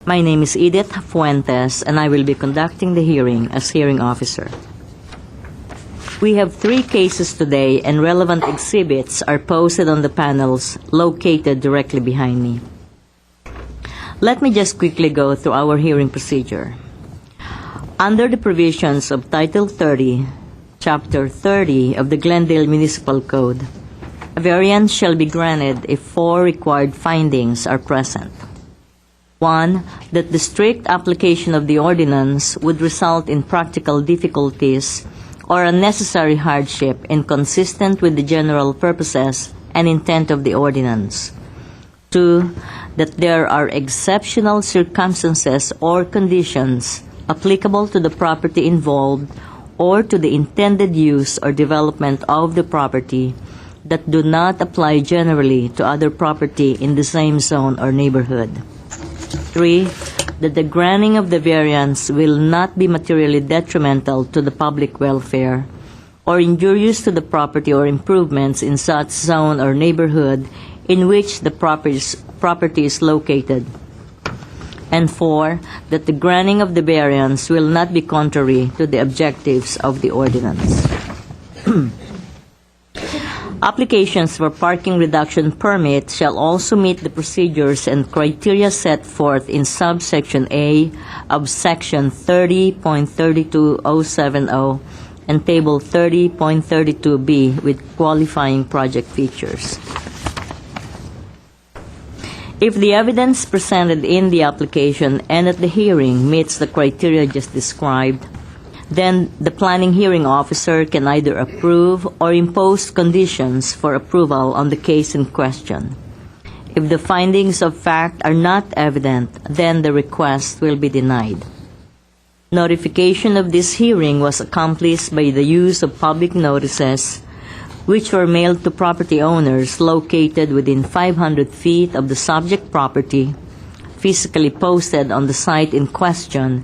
My name is Edith Fuentes, and I will be conducting the hearing as hearing officer. We have 3 cases today, and relevant exhibits are posted on the panels located directly behind me. Let me just quickly go through our hearing procedure. Under the provisions of Title 30, Chapter 30 of the Glendale Municipal Code, a variance shall be granted if 4 required findings are present. 1. That the strict application of the ordinance would result in practical difficulties or unnecessary hardship inconsistent with the general purposes and intent of the ordinance. 2. That there are exceptional circumstances or conditions applicable to the property involved or to the intended use or development of the property that do not apply generally to other property in the same zone or neighborhood. 3. That the granting of the variance will not be materially detrimental to the public welfare or injurious to the property or improvements in such zone or neighborhood in which the property is located. And 4. That the granting of the variance will not be contrary to the objectives of the ordinance. Applications for parking reduction permit shall also meet the procedures and criteria set forth in subsection A of Section 30.32070 and Table 30.32B with qualifying project features. If the evidence presented in the application and at the hearing meets the criteria just described, then the planning hearing officer can either approve or impose conditions for approval on the case in question. If the findings of fact are not evident, then the request will be denied. Notification of this hearing was accomplished by the use of public notices, which were mailed to property owners located within 500 feet of the subject property, physically posted on the site in question,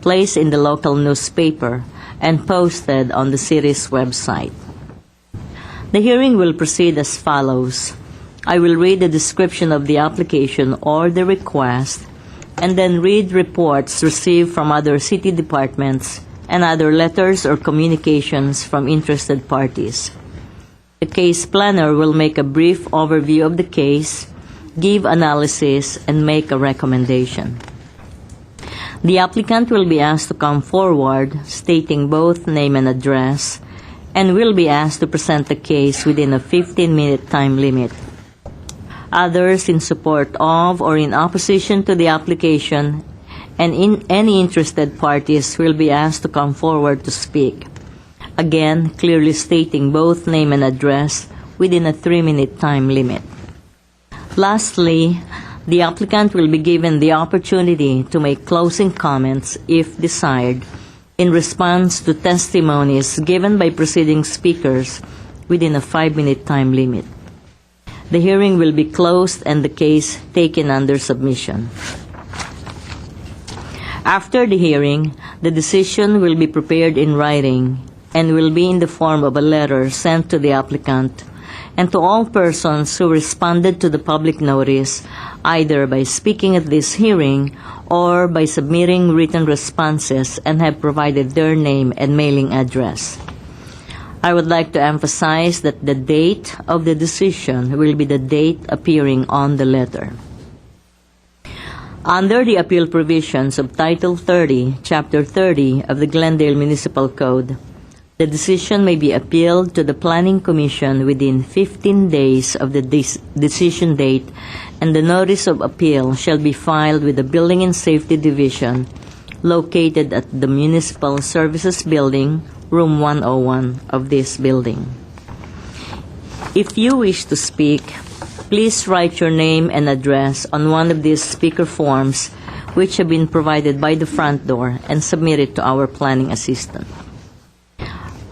placed in the local newspaper, and posted on the city's website. The hearing will proceed as follows. I will read the description of the application or the request, and then read reports received from other city departments and other letters or communications from interested parties. The case planner will make a brief overview of the case, give analysis, and make a recommendation. The applicant will be asked to come forward, stating both name and address, and will be asked to present the case within a 15-minute time limit. Others in support of or in opposition to the application and any interested parties will be asked to come forward to speak. Again, clearly stating both name and address within a 3-minute time limit. Lastly, the applicant will be given the opportunity to make closing comments, if desired, in response to testimonies given by preceding speakers within a 5-minute time limit. The hearing will be closed and the case taken under submission. After the hearing, the decision will be prepared in writing and will be in the form of a letter sent to the applicant and to all persons who responded to the public notice, either by speaking at this hearing or by submitting written responses and have provided their name and mailing address. I would like to emphasize that the date of the decision will be the date appearing on the letter. Under the appeal provisions of Title 30, Chapter 30 of the Glendale Municipal Code, the decision may be appealed to the Planning Commission within 15 days of the decision date, and the notice of appeal shall be filed with the Building and Safety Division located at the Municipal Services Building, Room 101 of this building. If you wish to speak, please write your name and address on one of these speaker forms which have been provided by the front door and submit it to our planning assistant.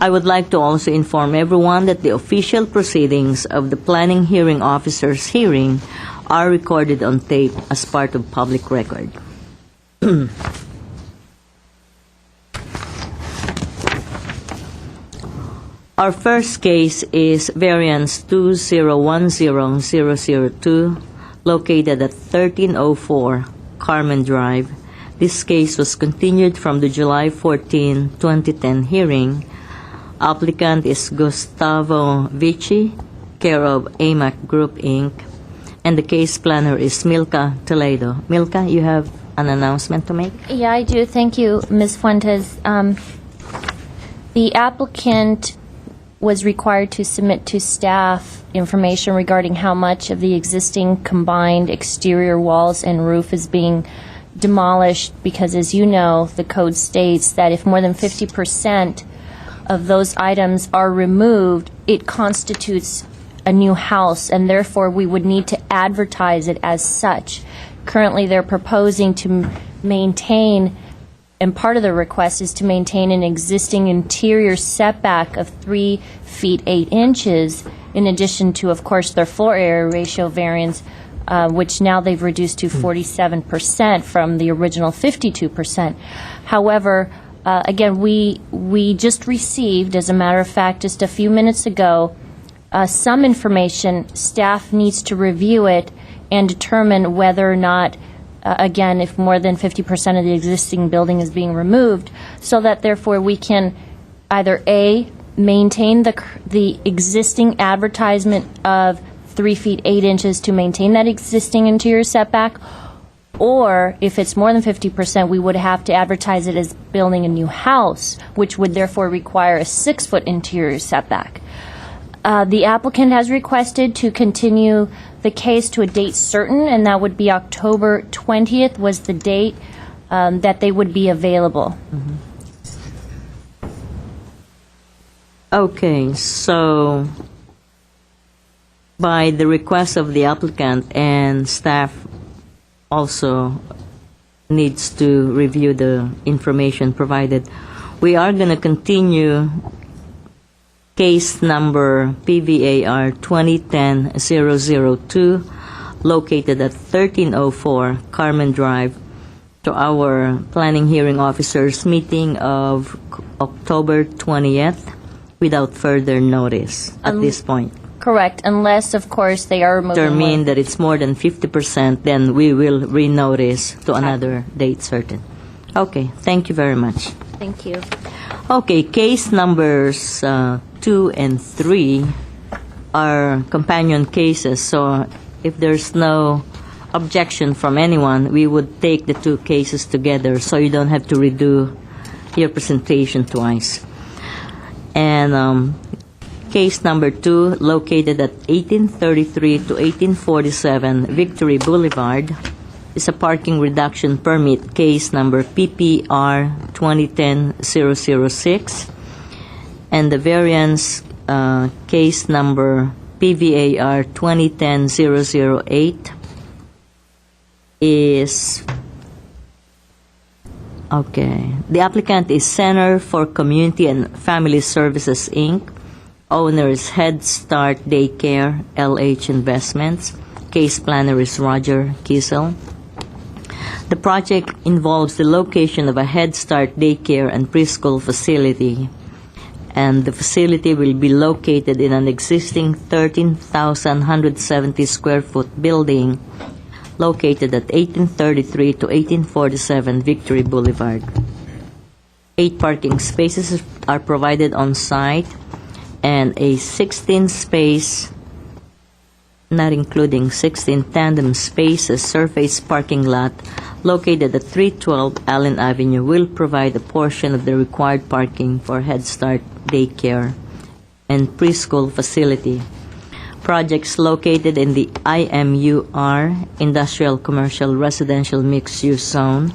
I would like to also inform everyone that the official proceedings of the planning hearing officer's hearing are recorded on tape as part of public record. Our first case is variance 2010-002, located at 1304 Carmen Drive. This case was continued from the July 14, 2010 hearing. Applicant is Gustavo Vici, care of AMAC Group, Inc., and the case planner is Milka Toledo. Milka, you have an announcement to make? Yeah, I do. Thank you, Ms. Fuentes. The applicant was required to submit to staff information regarding how much of the existing combined exterior walls and roof is being demolished, because, as you know, the code states that if more than 50% of those items are removed, it constitutes a new house, and therefore we would need to advertise it as such. Currently, they're proposing to maintain, and part of the request is to maintain an existing interior setback of 3 feet 8 inches, in addition to, of course, their floor area ratio variance, which now they've reduced to 47% from the original 52%. However, again, we just received, as a matter of fact, just a few minutes ago, some information. Staff needs to review it and determine whether or not, again, if more than 50% of the existing building is being removed, so that therefore we can either A, maintain the existing advertisement of 3 feet 8 inches to maintain that existing interior setback, or if it's more than 50%, we would have to advertise it as building a new house, which would therefore require a 6-foot interior setback. The applicant has requested to continue the case to a date certain, and that would be October 20th was the date that they would be available. Okay, so by the request of the applicant, and staff also needs to review the information provided, we are going to continue case number PVAR 2010-002, located at 1304 Carmen Drive, to our planning hearing officers meeting of October 20th without further notice at this point. Correct, unless, of course, they are removing Determine that it's more than 50%, then we will renotice to another date certain. Okay, thank you very much. Thank you. Okay, case numbers 2 and 3 are companion cases, so if there's no objection from anyone, we would take the 2 cases together so you don't have to redo your presentation twice. And case number 2, located at 1833 to 1847 Victory Boulevard, is a parking reduction permit, case number PPR 2010-006, and the variance case number PVAR 2010-008 is, okay, the applicant is Center for Community and Family Services, Inc., owner is Head Start Daycare, LH Investments, case planner is Roger Kiesel. The project involves the location of a Head Start daycare and preschool facility, and the facility will be located in an existing 13,170 square foot building located at 1833 to 1847 Victory Boulevard. 8 parking spaces are provided on site, and a 16-space, not including 16 tandem spaces, surface parking lot located at 312 Allen Avenue will provide a portion of the required parking for Head Start daycare and preschool facility. Projects located in the IMUR, Industrial Commercial Residential Mixed Use Zone,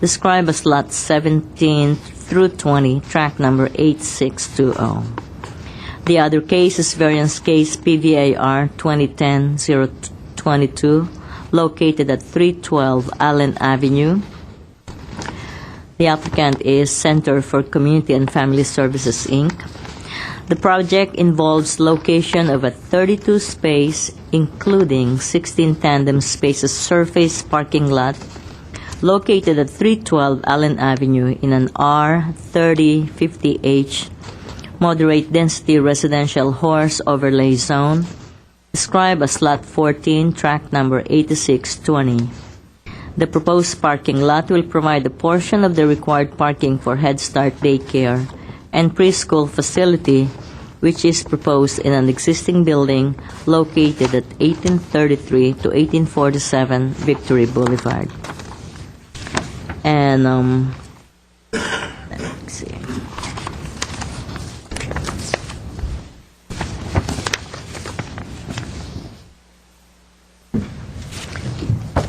described as Lot 17 through 20, track number 8620. The other case is variance case PVAR 2010-022, located at 312 Allen Avenue. The applicant is Center for Community and Family Services, Inc. The project involves location of a 32-space, including 16 tandem spaces, surface parking lot located at 312 Allen Avenue in an R3050H moderate density residential horse overlay zone, described as Lot 14, track number 8620. The proposed parking lot will provide a portion of the required parking for Head Start daycare and preschool facility, which is proposed in an existing building located at 1833 to 1847 Victory Boulevard. And let me see.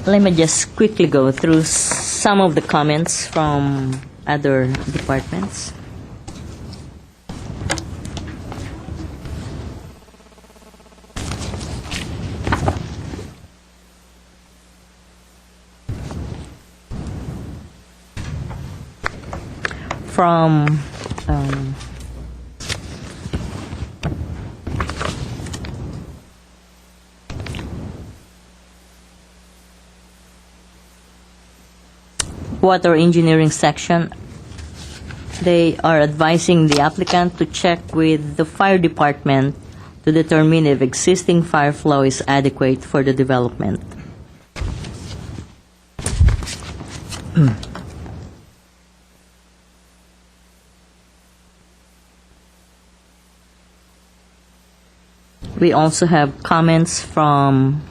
Let me just quickly go through some of the comments from other departments. From water engineering section, they are advising the applicant to check with the fire department to determine if existing fire flow is adequate for the development. We also have comments from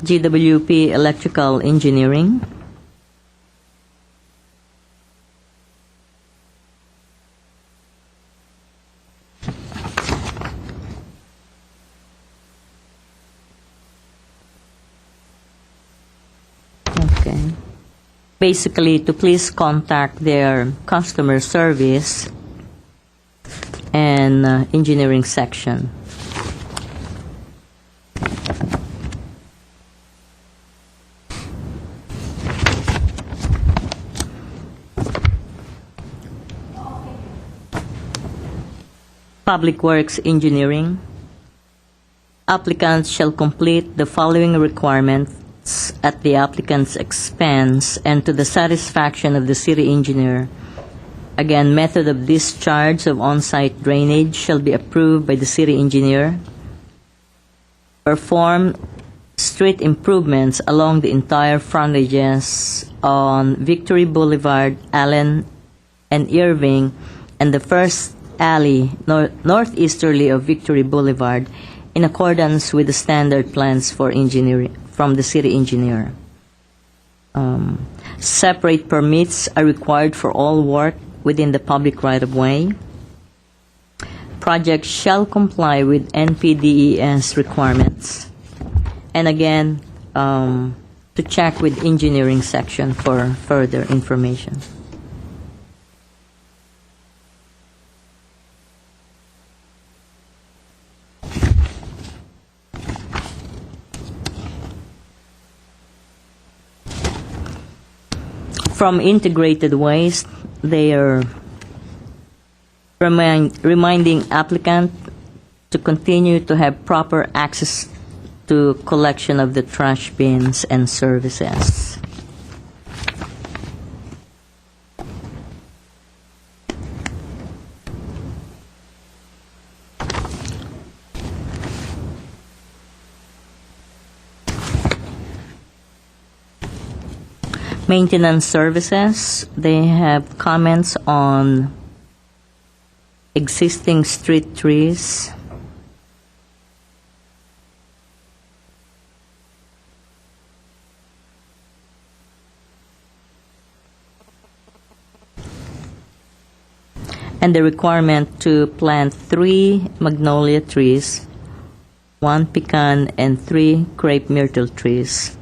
GWP Electrical Engineering. Okay. Basically, to please contact their customer service and engineering section. Public Works Engineering. Applicants shall complete the following requirements at the applicant's expense and to the satisfaction of the city engineer. Again, method of discharge of on-site drainage shall be approved by the city engineer. Perform street improvements along the entire frontages on Victory Boulevard, Allen, and Irving, and the first alley northeasterly of Victory Boulevard in accordance with the standard plans for engineering from the city engineer. Separate permits are required for all work within the public right-of-way. Projects shall comply with NPDES requirements. And again, to check with engineering section for further information. From Integrated Waste, they are reminding applicant to continue to have proper access to collection of the trash bins and services. Maintenance services, they have comments on existing street trees. And the requirement to plant 3 magnolia trees, 1 pecan, and 3 crepe myrtle trees.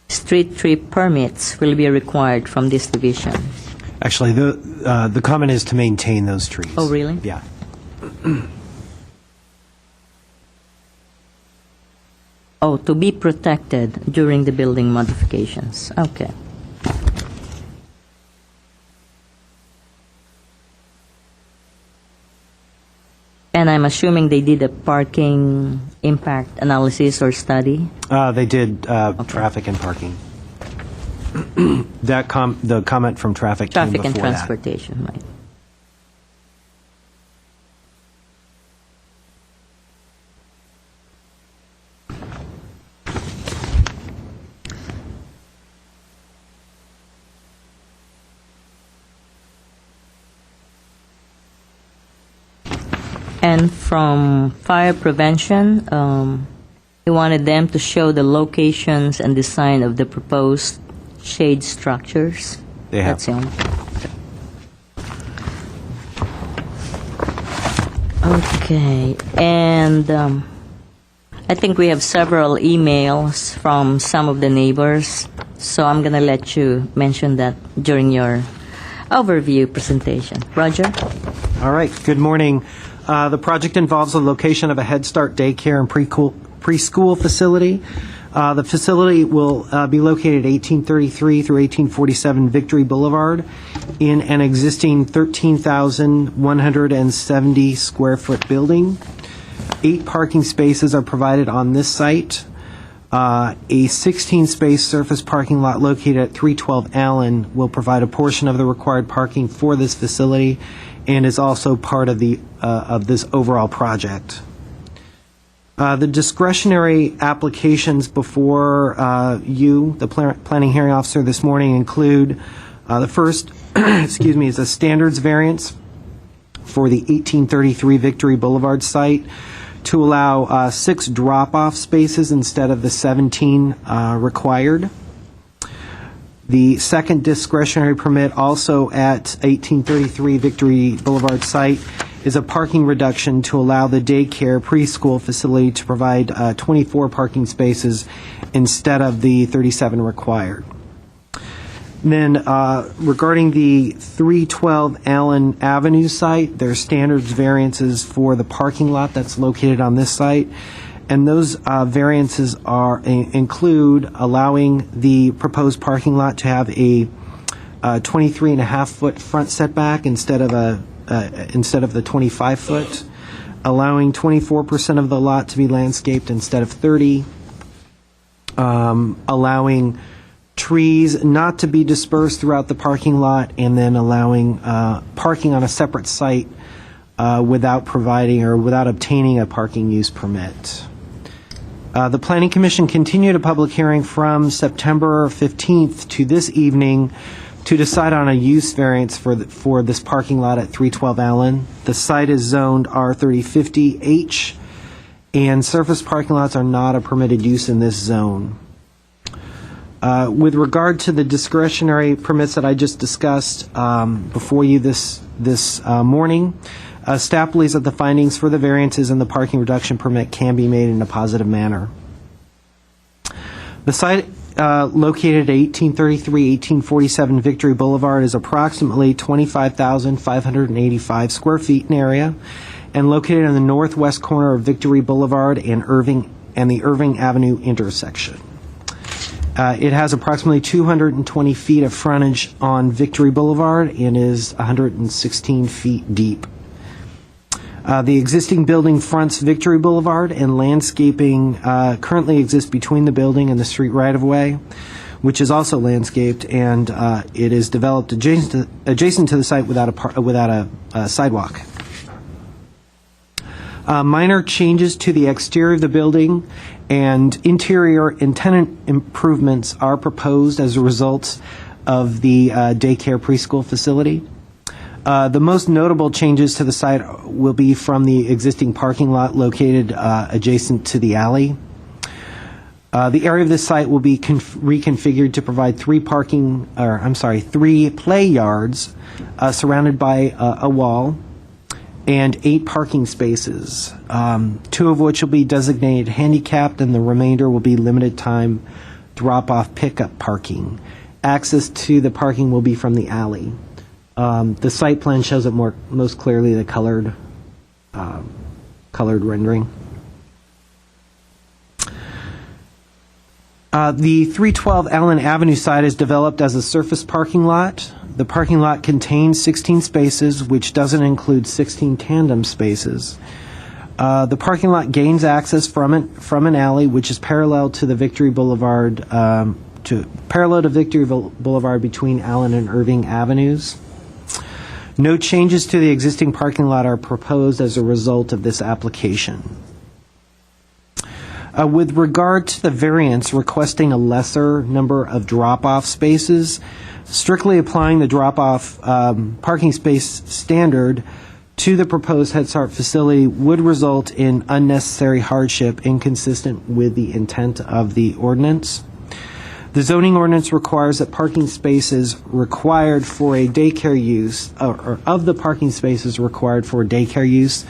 Street tree permits will be required from this division. Actually, the comment is to maintain those trees. Oh, really? Yeah. Oh, to be protected during the building modifications. Okay. And I'm assuming they did a parking impact analysis or study? They did traffic and parking. The comment from traffic came Traffic and before that. transportation, right. And from fire prevention, he wanted them to show the locations and design of the proposed shade structures. They have. That's the only. Okay, and I think we have several emails from some of the neighbors, so I'm going to let you mention that during your overview presentation. Roger? All right, good morning. The project involves the location of a Head Start daycare and preschool facility. The facility will be located at 1833 through 1847 Victory Boulevard in an existing 13,170 square foot building. 8 parking spaces are provided on this site. A 16-space surface parking lot located at 312 Allen will provide a portion of the required parking for this facility and is also part of the of this overall project. The discretionary applications before you, the planning hearing officer, this morning include the first, excuse me, is a standards variance for the 1833 Victory Boulevard site to allow 6 drop-off spaces instead of the 17 required. The second discretionary permit, also at 1833 Victory Boulevard site, is a parking reduction to allow the daycare preschool facility to provide 24 parking spaces instead of the 37 required. And then regarding the 312 Allen Avenue site, there are standards variances for the parking lot that's located on this site. And those variances include allowing the proposed parking lot to have a 23.5-foot front setback instead of the 25-foot, allowing 24% of the lot to be landscaped instead of 30, allowing trees not to be dispersed throughout the parking lot, and then allowing parking on a separate site without obtaining a parking use permit. The Planning Commission continued a public hearing from September 15th to this evening to decide on a use variance for this parking lot at 312 Allen. The site is zoned R3050H, and surface parking lots are not a permitted use in this zone. With regard to the discretionary permits that I just discussed before you this morning, staff believes that the findings for the variances and the parking reduction permit can be made in a positive manner. The site located at 1833-1847 Victory Boulevard is approximately 25,585 square feet in area and located in the northwest corner of Victory Boulevard and the Irving Avenue intersection. It has approximately 220 feet of frontage on Victory Boulevard and is 116 feet deep. The existing building fronts Victory Boulevard, and landscaping currently exists between the building and the street right-of-way, which is also landscaped, and it is developed adjacent to the site without a sidewalk. Minor changes to the exterior of the building and interior and tenant improvements are proposed as a result of the daycare preschool facility. The most notable changes to the site will be from the existing parking lot located adjacent to the alley. The area of this site will be reconfigured to provide 3 play yards surrounded by a wall and 8 parking spaces, 2 of which will be designated handicapped, and the remainder will be limited time drop-off pickup parking. Access to the parking will be from the alley. The site plan shows it most clearly, the colored rendering. The 312 Allen Avenue site is developed as a surface parking lot. The parking lot contains 16 spaces, which doesn't include 16 tandem spaces. The parking lot gains access from an alley, which is parallel to the Victory Boulevard, parallel to Victory Boulevard between Allen and Irving Avenues. No changes to the existing parking lot are proposed as a result of this application. With regard to the variance requesting a lesser number of drop-off spaces, strictly applying the drop-off parking space standard to the proposed Head Start facility would result in unnecessary hardship inconsistent with the intent of the ordinance. The zoning ordinance requires that parking spaces required for a daycare use, or of the parking spaces required for daycare use,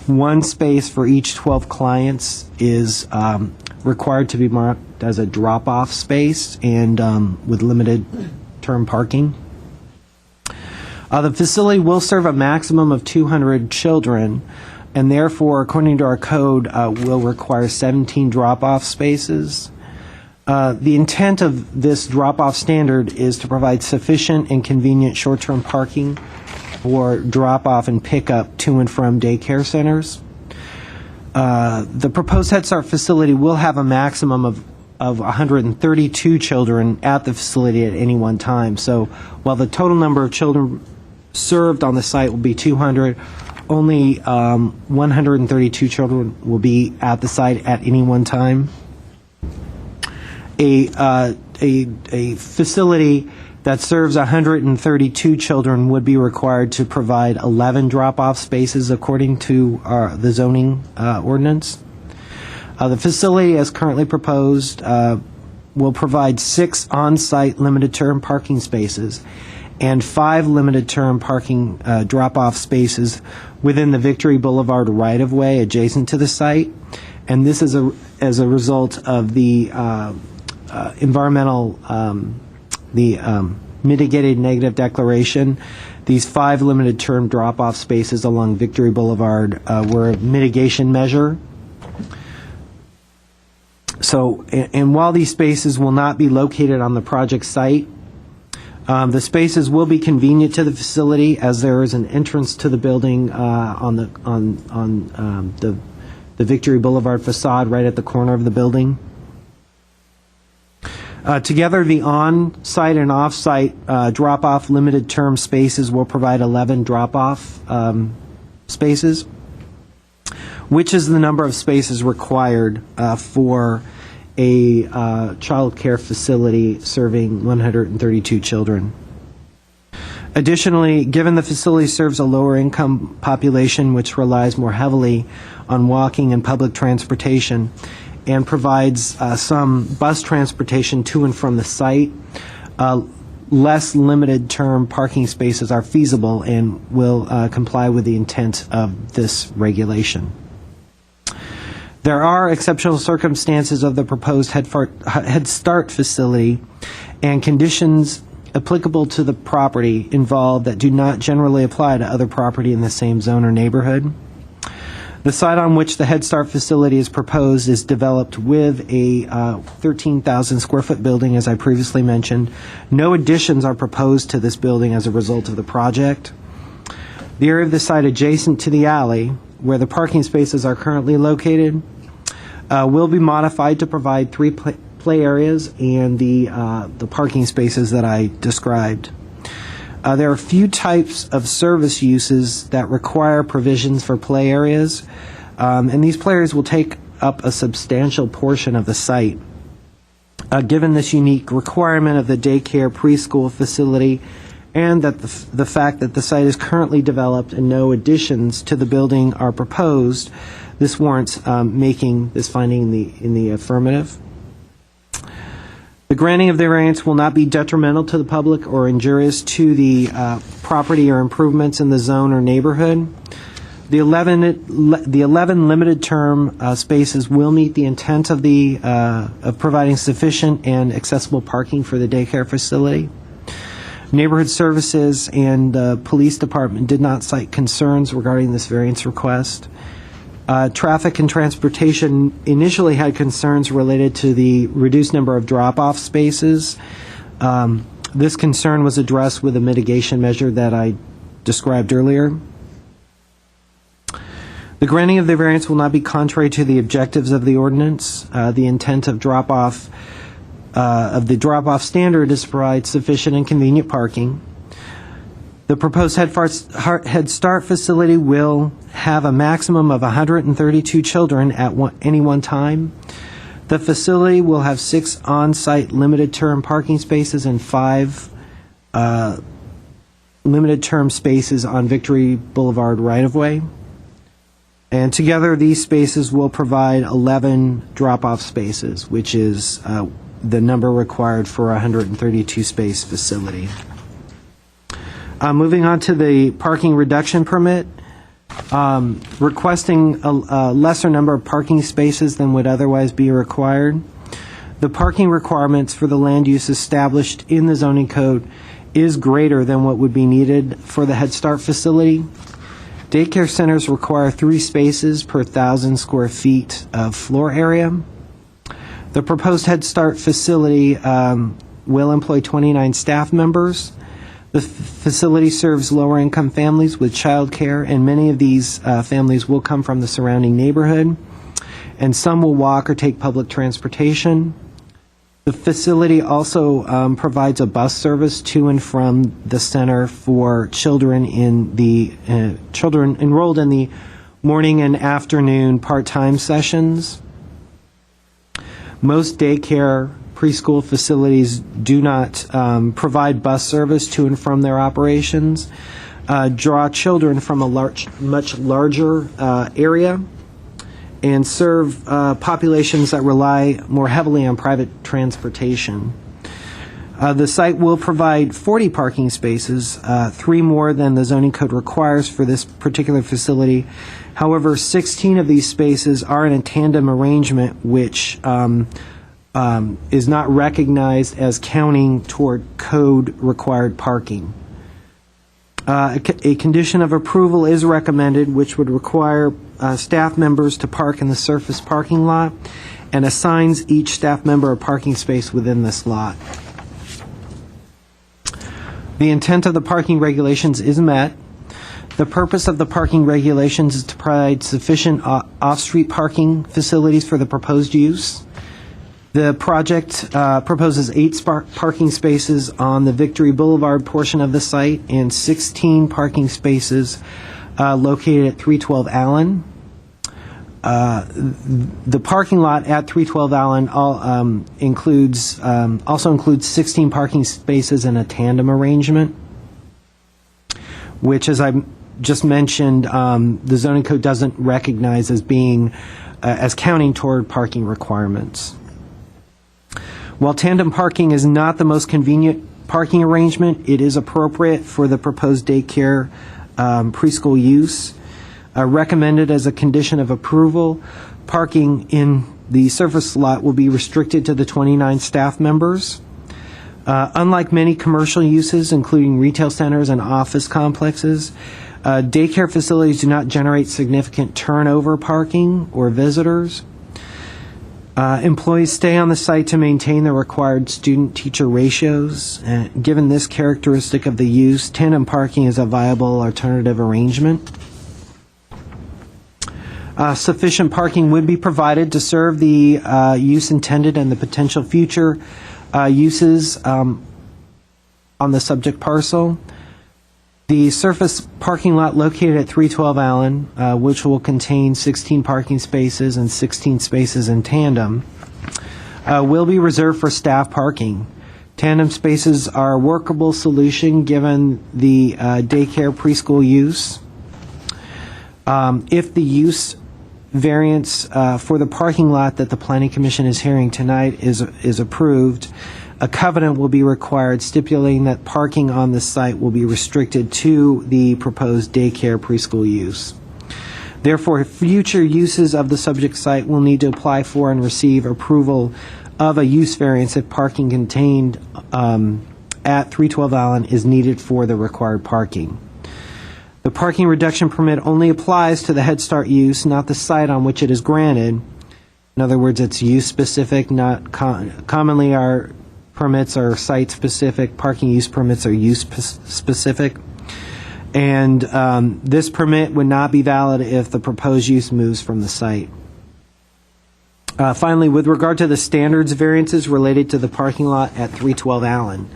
one space for each 12 clients is required to be marked as a drop-off space and with limited term parking. The facility will serve a maximum of 200 children, and therefore, according to our code, will require 17 drop-off spaces. The intent of this drop-off standard is to provide sufficient and convenient short-term parking for drop-off and pickup to and from daycare centers. The proposed Head Start facility will have a maximum of 132 children at the facility at any one time. So while the total number of children served on the site will be 200, only 132 children will be at the site at any one time. A facility that serves 132 children would be required to provide 11 drop-off spaces according to the zoning ordinance. The facility, as currently proposed, will provide 6 on-site limited-term parking spaces and 5 limited-term parking drop-off spaces within the Victory Boulevard right-of-way adjacent to the site. And this is as a result of the environmental mitigated negative declaration. These 5 limited-term drop-off spaces along Victory Boulevard were a mitigation measure. So, and while these spaces will not be located on the project site, the spaces will be convenient to the facility as there is an entrance to the building on the Victory Boulevard facade right at the corner of the building. Together, the on-site and off-site drop-off limited-term spaces will provide 11 drop-off spaces, which is the number of spaces required for a child care facility serving 132 children. Additionally, given the facility serves a lower-income population which relies more heavily on walking and public transportation, and provides some bus transportation to and from the site, less limited-term parking spaces are feasible and will comply with the intent of this regulation. There are exceptional circumstances of the proposed Head Start facility and conditions applicable to the property involved that do not generally apply to other property in the same zone or neighborhood. The site on which the Head Start facility is proposed is developed with a 13,000 square foot building, as I previously mentioned. No additions are proposed to this building as a result of the project. The area of the site adjacent to the alley, where the parking spaces are currently located, will be modified to provide 3 play areas and the parking spaces that I described. There are few types of service uses that require provisions for play areas, and these play areas will take up a substantial portion of the site. Given this unique requirement of the daycare preschool facility and that the fact that the site is currently developed and no additions to the building are proposed, this warrants making this finding in the affirmative. The granting of the variance will not be detrimental to the public or injurious to the property or improvements in the zone or neighborhood. The 11 limited-term spaces will meet the intent of of providing sufficient and accessible parking for the daycare facility. Neighborhood Services and the Police Department did not cite concerns regarding this variance request. Traffic and Transportation initially had concerns related to the reduced number of drop-off spaces. This concern was addressed with a mitigation measure that I described earlier. The granting of the variance will not be contrary to the objectives of the ordinance. The intent of the drop-off standard is to provide sufficient and convenient parking. The proposed Head Start facility will have a maximum of 132 children at any one time. The facility will have 6 on-site limited-term parking spaces and 5 limited-term spaces on Victory Boulevard right-of-way. And together, these spaces will provide 11 drop-off spaces, which is the number required for a 132-space facility. Moving on to the parking reduction permit, requesting a lesser number of parking spaces than would otherwise be required. The parking requirements for the land use established in the zoning code is greater than what would be needed for the Head Start facility. Daycare centers require 3 spaces per 1,000 square feet of floor area. The proposed Head Start facility will employ 29 staff members. The facility serves lower-income families with childcare, and many of these families will come from the surrounding neighborhood, and some will walk or take public transportation. The facility also provides a bus service to and from the center for children enrolled in the morning and afternoon part-time sessions. Most daycare preschool facilities do not provide bus service to and from their operations, draw children from a much larger area, and serve populations that rely more heavily on private transportation. The site will provide 40 parking spaces, 3 more than the zoning code requires for this particular facility. However, 16 of these spaces are in a tandem arrangement, which is not recognized as counting toward code-required parking. A condition of approval is recommended, which would require staff members to park in the surface parking lot and assigns each staff member a parking space within this lot. The intent of the parking regulations is met. The purpose of the parking regulations is to provide sufficient off-street parking facilities for the proposed use. The project proposes 8 parking spaces on the Victory Boulevard portion of the site and 16 parking spaces located at 312 Allen. The parking lot at 312 Allen also includes 16 parking spaces in a tandem arrangement, which, as I just mentioned, the zoning code doesn't recognize as being as counting toward parking requirements. While tandem parking is not the most convenient parking arrangement, it is appropriate for the proposed daycare preschool use. Recommended as a condition of approval, parking in the surface lot will be restricted to the 29 staff members. Unlike many commercial uses, including retail centers and office complexes, daycare facilities do not generate significant turnover parking or visitors. Employees stay on the site to maintain the required student-teacher ratios. Given this characteristic of the use, tandem parking is a viable alternative arrangement. Sufficient parking would be provided to serve the use intended and the potential future uses on the subject parcel. The surface parking lot located at 312 Allen, which will contain 16 parking spaces and 16 spaces in tandem, will be reserved for staff parking. Tandem spaces are a workable solution given the daycare preschool use. If the use variance for the parking lot that the Planning Commission is hearing tonight is approved, a covenant will be required stipulating that parking on the site will be restricted to the proposed daycare preschool use. Therefore, future uses of the subject site will need to apply for and receive approval of a use variance if parking contained at 312 Allen is needed for the required parking. The parking reduction permit only applies to the Head Start use, not the site on which it is granted. In other words, it's use-specific, not commonly our permits are site-specific, parking use permits are use-specific. And this permit would not be valid if the proposed use moves from the site. Finally, with regard to the standards variances related to the parking lot at 312 Allen,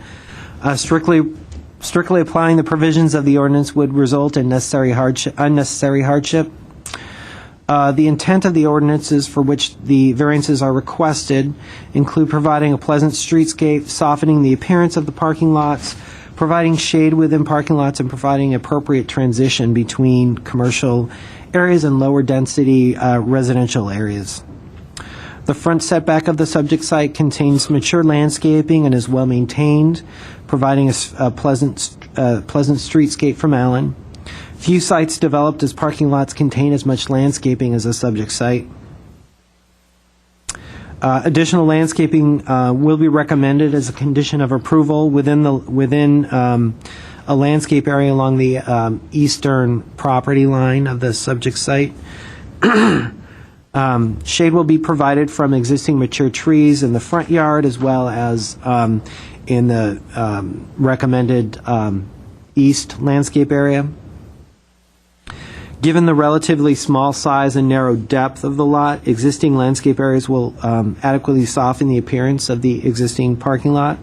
strictly applying the provisions of the ordinance would result in unnecessary hardship. The intent of the ordinances for which the variances are requested include providing a pleasant streetscape, softening the appearance of the parking lots, providing shade within parking lots and providing appropriate transition between commercial areas and lower density residential areas. The front setback of the subject site contains mature landscaping and is well maintained, providing a pleasant streetscape from Allen. Few sites developed as parking lots contain as much landscaping as the subject site. Additional landscaping will be recommended as a condition of approval within a landscape area along the eastern property line of the subject site. Shade will be provided from existing mature trees in the front yard as well as in the recommended east landscape area. Given the relatively small size and narrow depth of the lot, existing landscape areas will adequately soften the appearance of the existing parking lot.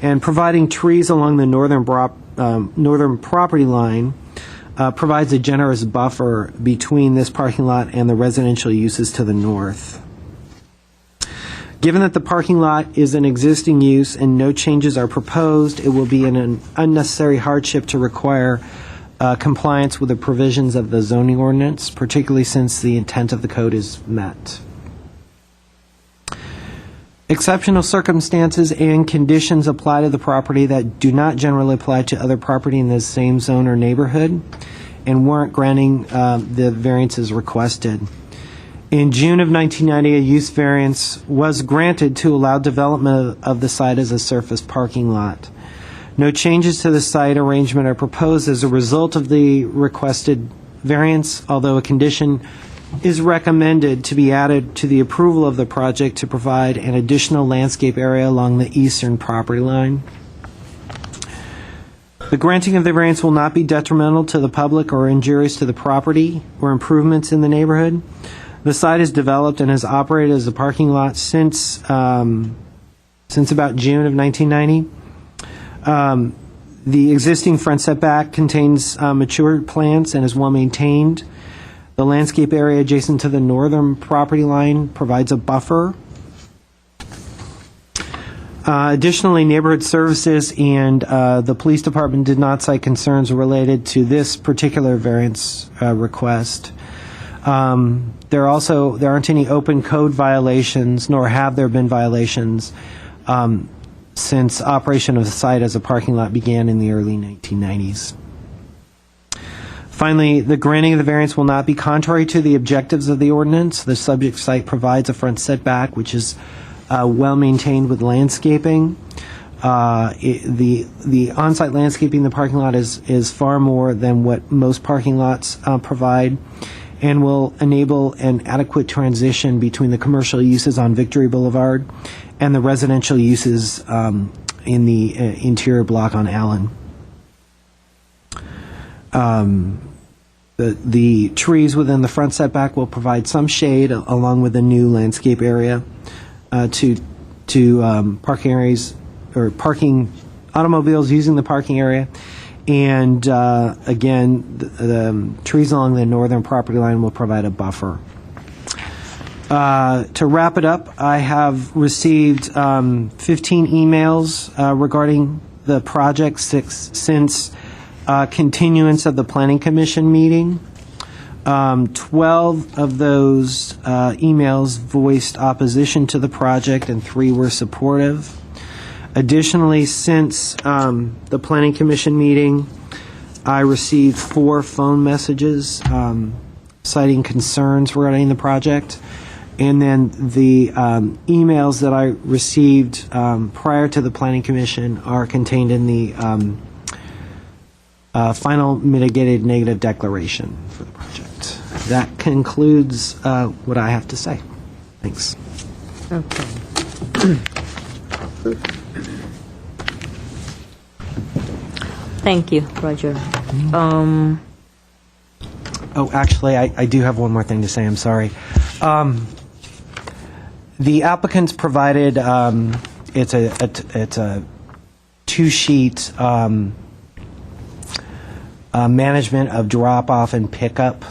And providing trees along the northern property line provides a generous buffer between this parking lot and the residential uses to the north. Given that the parking lot is an existing use and no changes are proposed, it will be an unnecessary hardship to require compliance with the provisions of the zoning ordinance, particularly since the intent of the code is met. Exceptional circumstances and conditions apply to the property that do not generally apply to other property in the same zone or neighborhood and warrant granting the variances requested. In June of 1990, a use variance was granted to allow development of the site as a surface parking lot. No changes to the site arrangement are proposed as a result of the requested variance, although a condition is recommended to be added to the approval of the project to provide an additional landscape area along the eastern property line. The granting of the variance will not be detrimental to the public or injurious to the property or improvements in the neighborhood. The site is developed and has operated as a parking lot since about June of 1990. The existing front setback contains mature plants and is well maintained. The landscape area adjacent to the northern property line provides a buffer. Additionally, neighborhood services and the police department did not cite concerns related to this particular variance request. There aren't any open code violations, nor have there been violations since operation of the site as a parking lot began in the early 1990s. Finally, the granting of the variance will not be contrary to the objectives of the ordinance. The subject site provides a front setback, which is well maintained with landscaping. The on-site landscaping in the parking lot is far more than what most parking lots provide, and will enable an adequate transition between the commercial uses on Victory Boulevard and the residential uses in the interior block on Allen. The trees within the front setback will provide some shade along with the new landscape area to parking areas or parking automobiles using the parking area. And again, the trees along the northern property line will provide a buffer. To wrap it up, I have received 15 emails regarding the project since continuance of the Planning Commission meeting. 12 of those emails voiced opposition to the project and 3 were supportive. Additionally, since the Planning Commission meeting, I received 4 phone messages citing concerns regarding the project. And then the emails that I received prior to the Planning Commission are contained in the final mitigated negative declaration for the project. That concludes what I have to say. Thanks. Okay. Thank you, Roger. Oh, actually, I do have one more thing to say. I'm sorry. The applicants provided it's a 2-sheet management of drop-off and pickup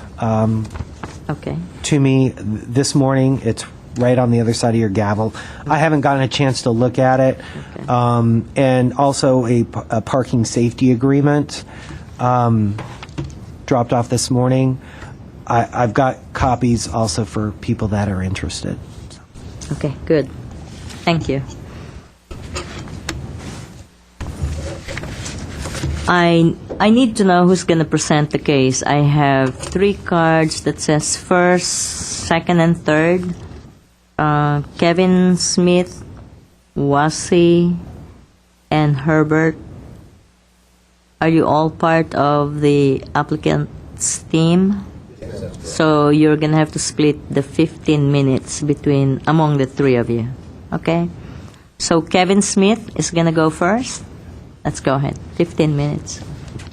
Okay. to me this morning. It's right on the other side of your gavel. I haven't gotten a chance to look at it. And also a parking safety agreement dropped off this morning. I've got copies also for people that are interested. Okay, good. Thank you. I need to know who's going to present the case. I have 3 cards that says first, second, and third. Kevin Smith, Wasi, and Herbert. Are you all part of the applicant's team? So you're going to have to split the 15 minutes among the 3 of you. Okay? So Kevin Smith is going to go first. Let's go ahead. 15 minutes.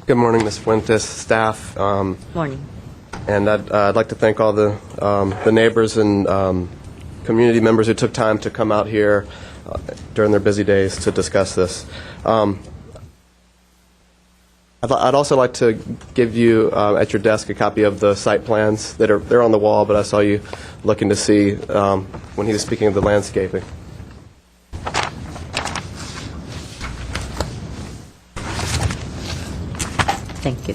Good morning, Ms. Fuentes, staff. Morning. And I'd like to thank all the neighbors and community members who took time to come out here during their busy days to discuss this. I'd also like to give you at your desk a copy of the site plans they're on the wall, but I saw you looking to see when he was speaking of the landscaping. Thank you.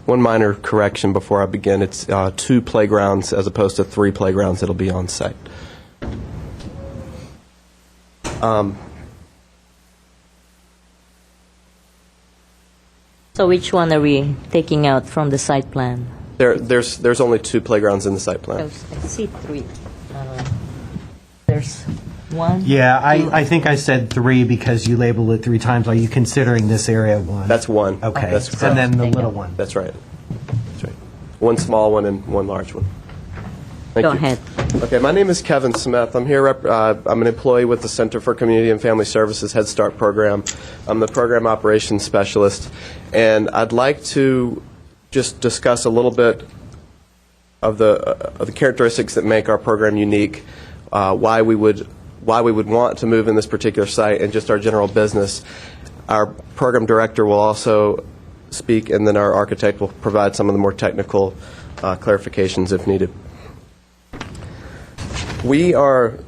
One minor correction before I begin. It's 2 playgrounds as opposed to 3 playgrounds that'll be on site. So which one are we taking out from the site plan? There's only 2 playgrounds in the site plan. I see 3. There's 1. Yeah, I think I said 3 because you labeled it 3 times. Are you considering this area 1? That's 1. Okay, That's and correct. then the Thank you. little one. That's right. 1 small one and 1 large one. Thank Go you. ahead. Okay, my name is Kevin Smith. I'm here. I'm an employee with the Center for Community and Family Services Head Start program. I'm the program operations specialist, and I'd like to just discuss a little bit of the characteristics that make our program unique, why we would want to move in this particular site, and just our general business. Our program director will also speak, and then our architect will provide some of the more technical clarifications if needed. We are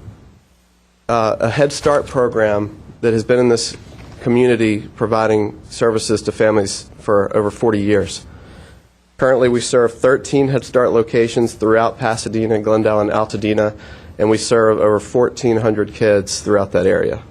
a Head Start program that has been in this community providing services to families for over 40 years. Currently, we serve 13 Head Start locations throughout Pasadena, Glendale, and Altadena, and we serve over 1,400 kids throughout that area.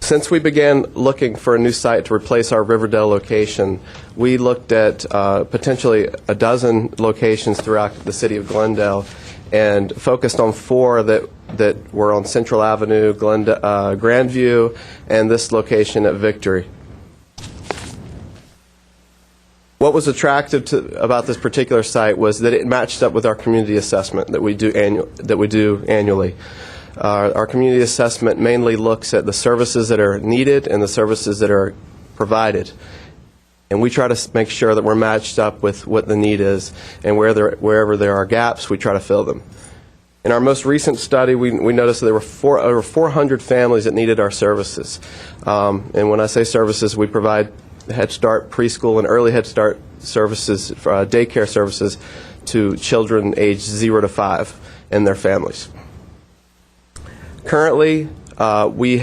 Since we began looking for a new site to replace our Riverdale location, we looked at potentially a dozen locations throughout the city of Glendale and focused on 4 that were on Central Avenue, Grandview, and this location at Victory. What was attractive about this particular site was that it matched up with our community assessment that we do annually. Our community assessment mainly looks at the services that are needed and the services that are provided. And we try to make sure that we're matched up with what the need is, and wherever there are gaps, we try to fill them. In our most recent study, we noticed that there were over 400 families that needed our services. And when I say services, we provide Head Start, preschool, and early Head Start services, daycare services to children aged 0 to 5 and their families. Currently, we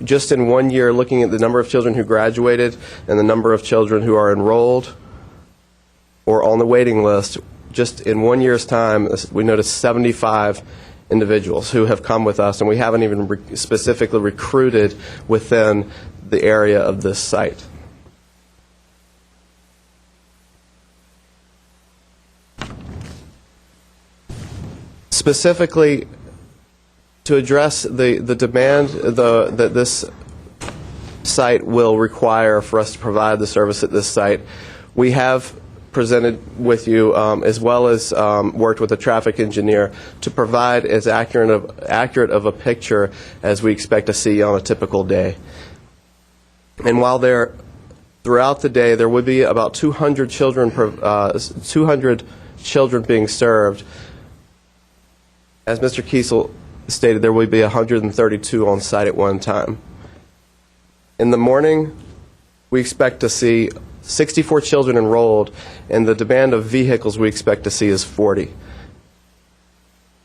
just in 1 year, looking at the number of children who graduated and the number of children who are enrolled or on the waiting list, just in 1 year's time, we noticed 75 individuals who have come with us, and we haven't even specifically recruited within the area of this site. Specifically, to address the demand that this site will require for us to provide the service at this site, we have presented with you as well as worked with a traffic engineer to provide as accurate of a picture as we expect to see on a typical day. And while throughout the day there would be about 200 children being served, as Mr. Kiesel stated, there would be 132 on site at one time. In the morning, we expect to see 64 children enrolled, and the demand of vehicles we expect to see is 40.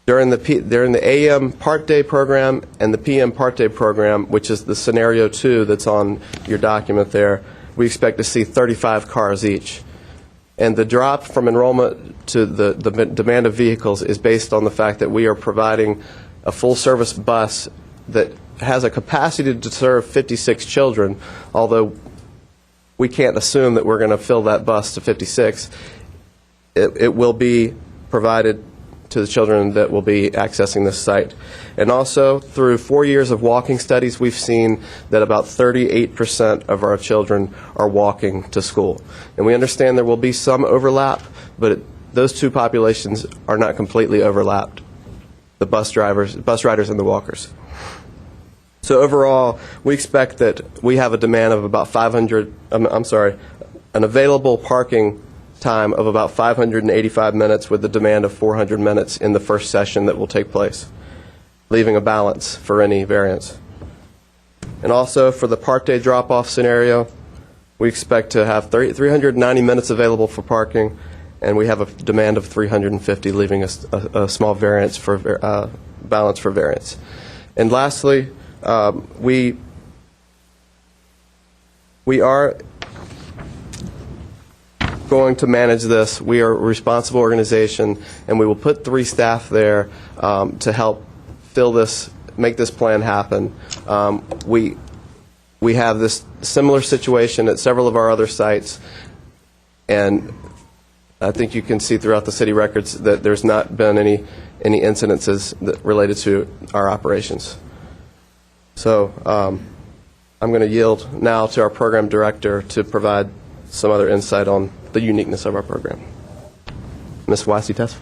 During the AM Part Day program and the PM Part Day program, which is the scenario 2 that's on your document there, we expect to see 35 cars each. And the drop from enrollment to the demand of vehicles is based on the fact that we are providing a full-service bus that has a capacity to serve 56 children, although we can't assume that we're going to fill that bus to 56. It will be provided to the children that will be accessing this site. And also, through 4 years of walking studies, we've seen that about 38% of our children are walking to school. And we understand there will be some overlap, but those two populations are not completely overlapped, the bus riders and the walkers. So overall, we expect that we have a demand of about an available parking time of about 585 minutes with a demand of 400 minutes in the first session that will take place, leaving a balance for any variance. And also for the Part Day drop-off scenario, we expect to have 390 minutes available for parking, and we have a demand of 350, leaving a small variance for balance for variance. And lastly, we are going to manage this. We are a responsible organization, and we will put 3 staff there to help make this plan happen. We have this similar situation at several of our other sites, and I think you can see throughout the city records that there's not been any incidences related to our operations. So I'm going to yield now to our program director to provide some other insight on the uniqueness of our program. Ms. Wasi-Tesfa.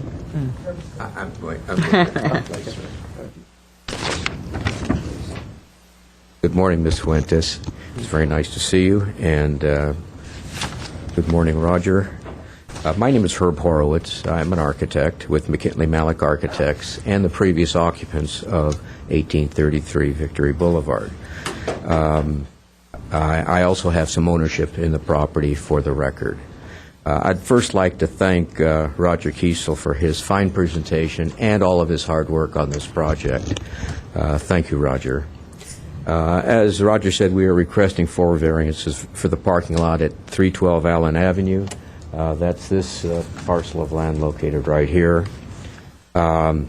I'm going. Good morning, Ms. Fuentes. It's very nice to see you, and good morning, Roger. My name is Herb Horowitz. I'm an architect with McKinley Malek Architects and the previous occupants of 1833 Victory Boulevard. I also have some ownership in the property, for the record. I'd first like to thank Roger Kiesel for his fine presentation and all of his hard work on this project. Thank you, Roger. As Roger said, we are requesting 4 variances for the parking lot at 312 Allen Avenue. That's this parcel of land located right here. And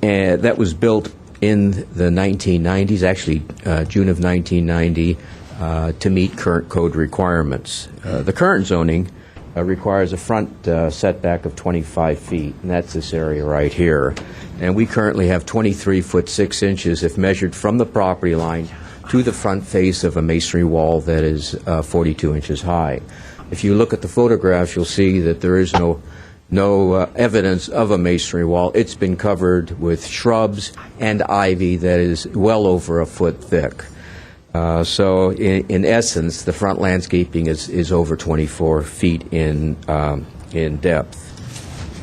that was built in the 1990s, actually June of 1990, to meet current code requirements. The current zoning requires a front setback of 25 feet, and that's this area right here. And we currently have 23 foot 6 inches if measured from the property line to the front face of a masonry wall that is 42 inches high. If you look at the photographs, you'll see that there is no evidence of a masonry wall. It's been covered with shrubs and ivy that is well over a foot thick. So in essence, the front landscaping is over 24 feet in depth.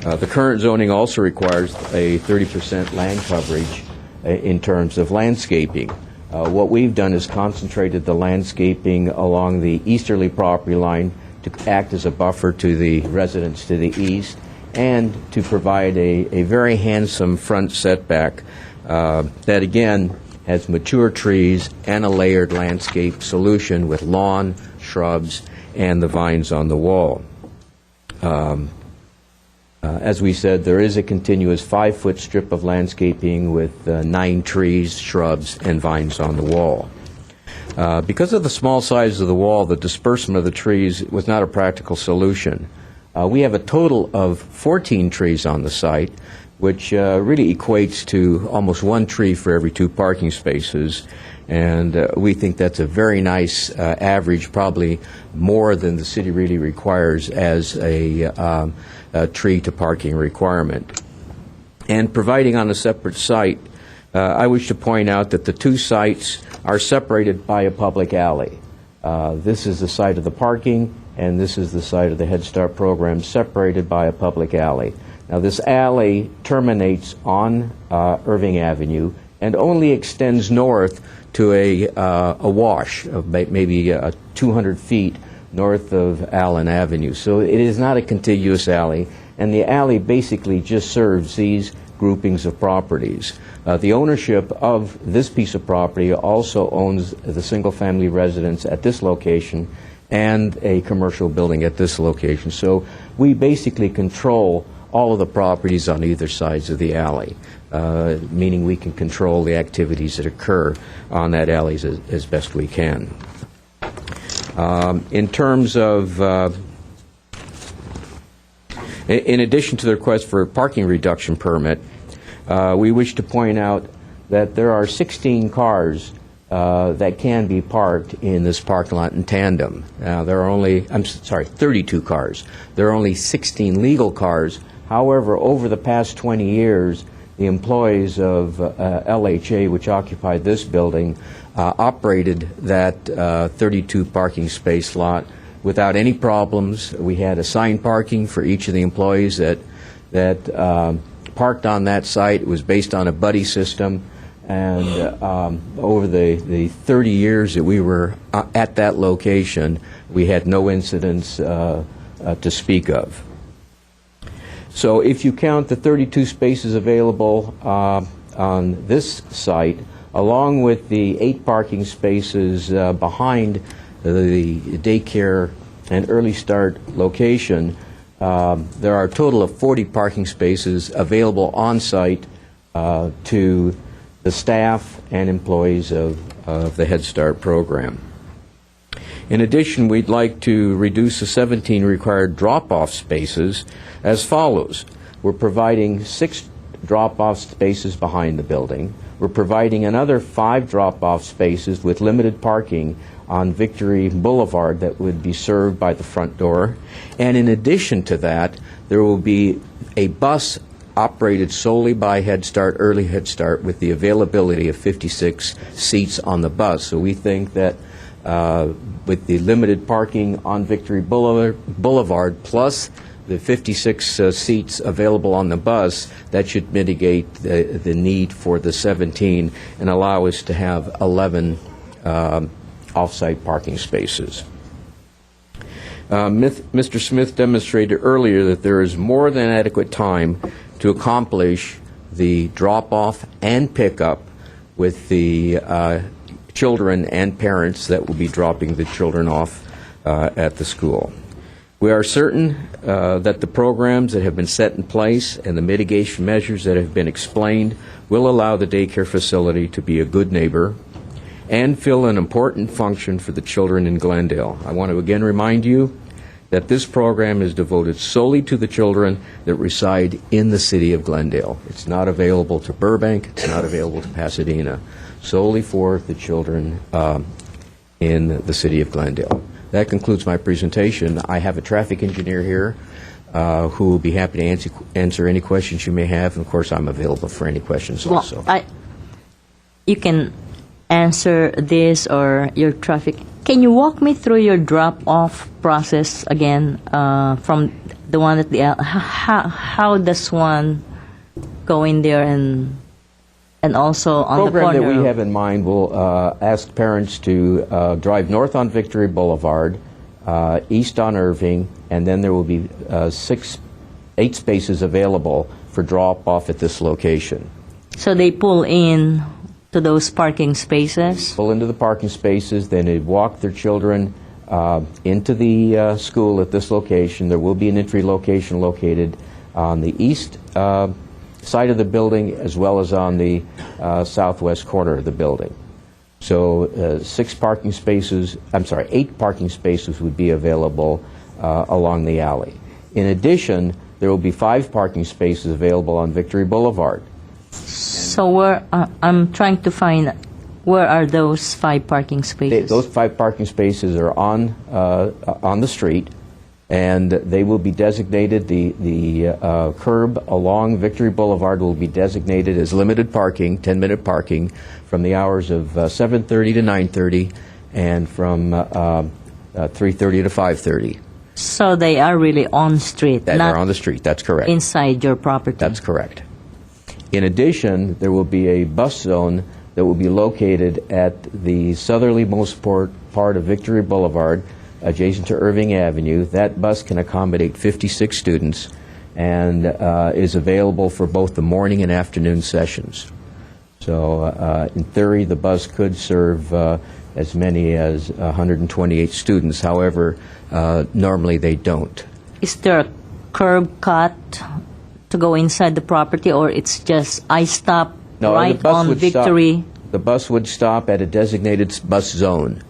The current zoning also requires a 30% land coverage in terms of landscaping. What we've done is concentrated the landscaping along the easterly property line to act as a buffer to the residents to the east and to provide a very handsome front setback that, again, has mature trees and a layered landscape solution with lawn, shrubs, and the vines on the wall. As we said, there is a continuous 5-foot strip of landscaping with 9 trees, shrubs, and vines on the wall. Because of the small size of the wall, the disbursement of the trees was not a practical solution. We have a total of 14 trees on the site, which really equates to almost 1 tree for every 2 parking spaces. And we think that's a very nice average, probably more than the city really requires as a tree to parking requirement. And providing on a separate site, I wish to point out that the 2 sites are separated by a public alley. This is the site of the parking, and this is the site of the Head Start program, separated by a public alley. Now, this alley terminates on Irving Avenue and only extends north to a wash of maybe 200 feet north of Allen Avenue. So it is not a contiguous alley, and the alley basically just serves these groupings of properties. The ownership of this piece of property also owns the single-family residence at this location and a commercial building at this location. So we basically control all of the properties on either sides of the alley, meaning we can control the activities that occur on that alley as best we can. In terms of, in addition to the request for a parking reduction permit, we wish to point out that there are 16 cars that can be parked in this parking lot in tandem. Now, there are only, 32 cars. There are only 16 legal cars. However, over the past 20 years, the employees of LHA, which occupied this building, operated that 32 parking space lot without any problems. We had assigned parking for each of the employees that parked on that site. It was based on a buddy system, and over the 30 years that we were at that location, we had no incidents to speak of. So if you count the 32 spaces available on this site, along with the 8 parking spaces behind the daycare and early start location, there are a total of 40 parking spaces available on site to the staff and employees of the Head Start program. In addition, we'd like to reduce the 17 required drop-off spaces as follows. We're providing 6 drop-off spaces behind the building. We're providing another 5 drop-off spaces with limited parking on Victory Boulevard that would be served by the front door. And in addition to that, there will be a bus operated solely by Head Start, Early Head Start, with the availability of 56 seats on the bus. So we think that with the limited parking on Victory Boulevard plus the 56 seats available on the bus, that should mitigate the need for the 17 and allow us to have 11 off-site parking spaces. Mr. Smith demonstrated earlier that there is more than adequate time to accomplish the drop-off and pickup with the children and parents that will be dropping the children off at the school. We are certain that the programs that have been set in place and the mitigation measures that have been explained will allow the daycare facility to be a good neighbor and fill an important function for the children in Glendale. I want to again remind you that this program is devoted solely to the children that reside in the city of Glendale. It's not available to Burbank, it's not available to Pasadena, solely for the children in the city of Glendale. That concludes my presentation. I have a traffic engineer here who will be happy to answer any questions you may have, and of course I'm available for any questions also. You can answer this or your traffic. Can you walk me through your drop-off process again from the one at the how does one go in there and also on the corner? The program that we have in mind will ask parents to drive north on Victory Boulevard, east on Irving, and then there will be 8 spaces available for drop-off at this location. So they pull in to those parking spaces? Pull into the parking spaces, then they walk their children into the school at this location. There will be an entry location located on the east side of the building as well as on the southwest corner of the building. So 8 parking spaces would be available along the alley. In addition, there will be 5 parking spaces available on Victory Boulevard. So where I'm trying to find where are those 5 parking spaces? Those 5 parking spaces are on the street, and they will be designated. The curb along Victory Boulevard will be designated as limited parking, 10-minute parking, from the hours of 7:30 to 9:30, and from 3:30 to 5:30. So they are really on street, not They're on the street. That's correct. inside your property. That's correct. In addition, there will be a bus zone that will be located at the southerlymost part of Victory Boulevard, adjacent to Irving Avenue. That bus can accommodate 56 students and is available for both the morning and afternoon sessions. So in theory, the bus could serve as many as 128 students. However, normally they don't. Is there a curb cut to go inside the property, or it's just I stop No, right the bus on would Victory? Stop, the bus would stop at a designated bus zone.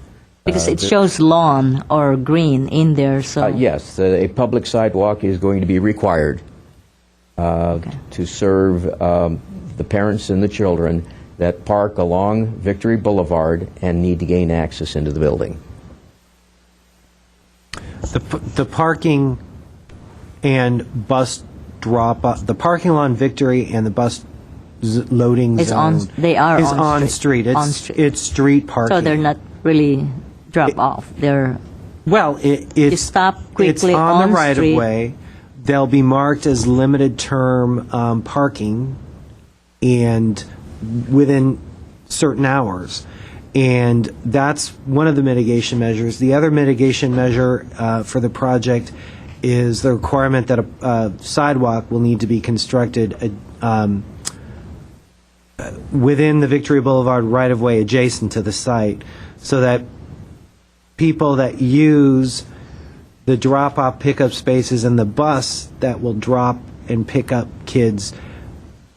Because it shows lawn or green in there, so... Yes, a public sidewalk is going to be required to serve the parents and the children that park along Victory Boulevard and need to gain access into the building. The parking and bus drop off, the parking lot on Victory and the bus loading Is zone on- they are is on on street. street. It's, On street. it's street parking. So they're not really drop off. They're Well, it's You stop quickly it's on on the right street. of way. They'll be marked as limited term parking, and within certain hours. And that's one of the mitigation measures. The other mitigation measure for the project is the requirement that a sidewalk will need to be constructed within the Victory Boulevard right-of-way adjacent to the site, so that people that use the drop-off pickup spaces and the bus that will drop and pick up kids,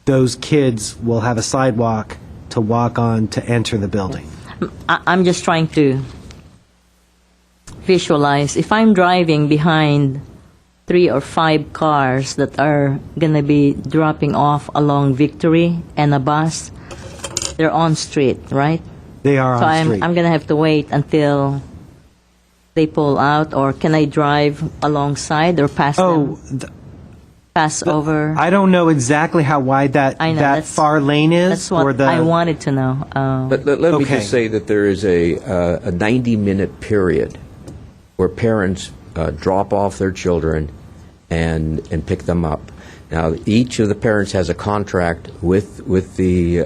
those kids will have a sidewalk to walk on to enter the building. I'm just trying to visualize. If I'm driving behind 3 or 5 cars that are going to be dropping off along Victory and a bus, they're on street, right? They are So on street. I'm going to have to wait until they pull out, or can I drive alongside or pass Oh, them, pass over? I don't know exactly how wide that I know, that that's- far lane is. That's what or the, I wanted to know. But let me Okay. just say that there is a 90-minute period where parents drop off their children and pick them up. Now, each of the parents has a contract with the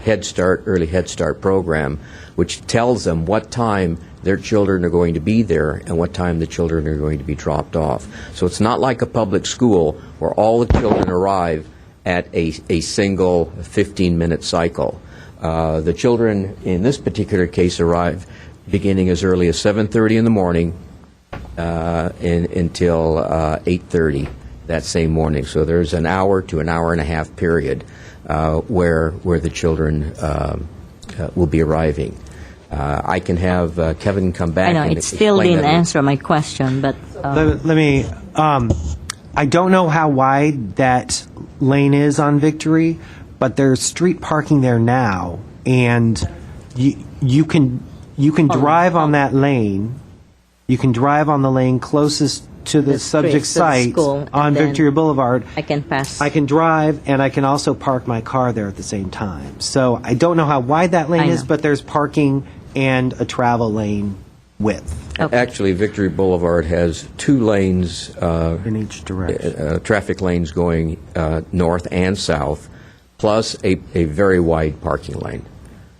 Head Start, Early Head Start program, which tells them what time their children are going to be there and what time the children are going to be dropped off. So it's not like a public school where all the children arrive at a single 15-minute cycle. The children in this particular case arrive beginning as early as 7:30 in the morning until 8:30 that same morning. So there's an hour to an hour and a half period where the children will be arriving. I can have Kevin come back. I know, and it still explain didn't that. answer my question, but let me. I don't know how wide that lane is on Victory, but there's street parking there now, and you can drive on that lane. You can drive on the lane closest to the The subject street, to the site school, and on then Victory Boulevard. I can pass. I can drive, and I can also park my car there at the same time. So I don't know how wide that lane I is, know. but there's parking and a travel lane width Okay. Actually, Victory Boulevard has 2 lanes, in each direction. traffic lanes going north and south, plus a very wide parking lane.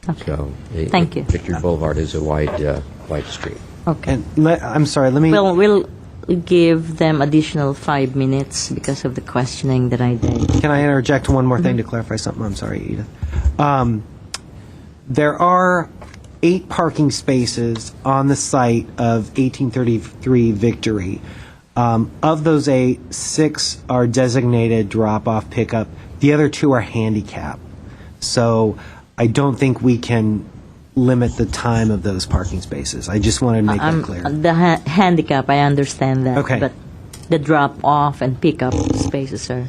Okay. So Thank you. Victory Boulevard is a wide street. Okay. And I'm sorry, let me. Well, we'll give them additional 5 minutes because of the questioning that I did. Can I interject one more thing to clarify something? I'm sorry, Edith. There are 8 parking spaces on the site of 1833 Victory. Of those 8, 6 are designated drop-off pickup. The other 2 are handicap. So I don't think we can limit the time of those parking spaces. I just wanted to make that clear. The handicap, I understand that. Okay. But the drop-off and pick-up spaces are...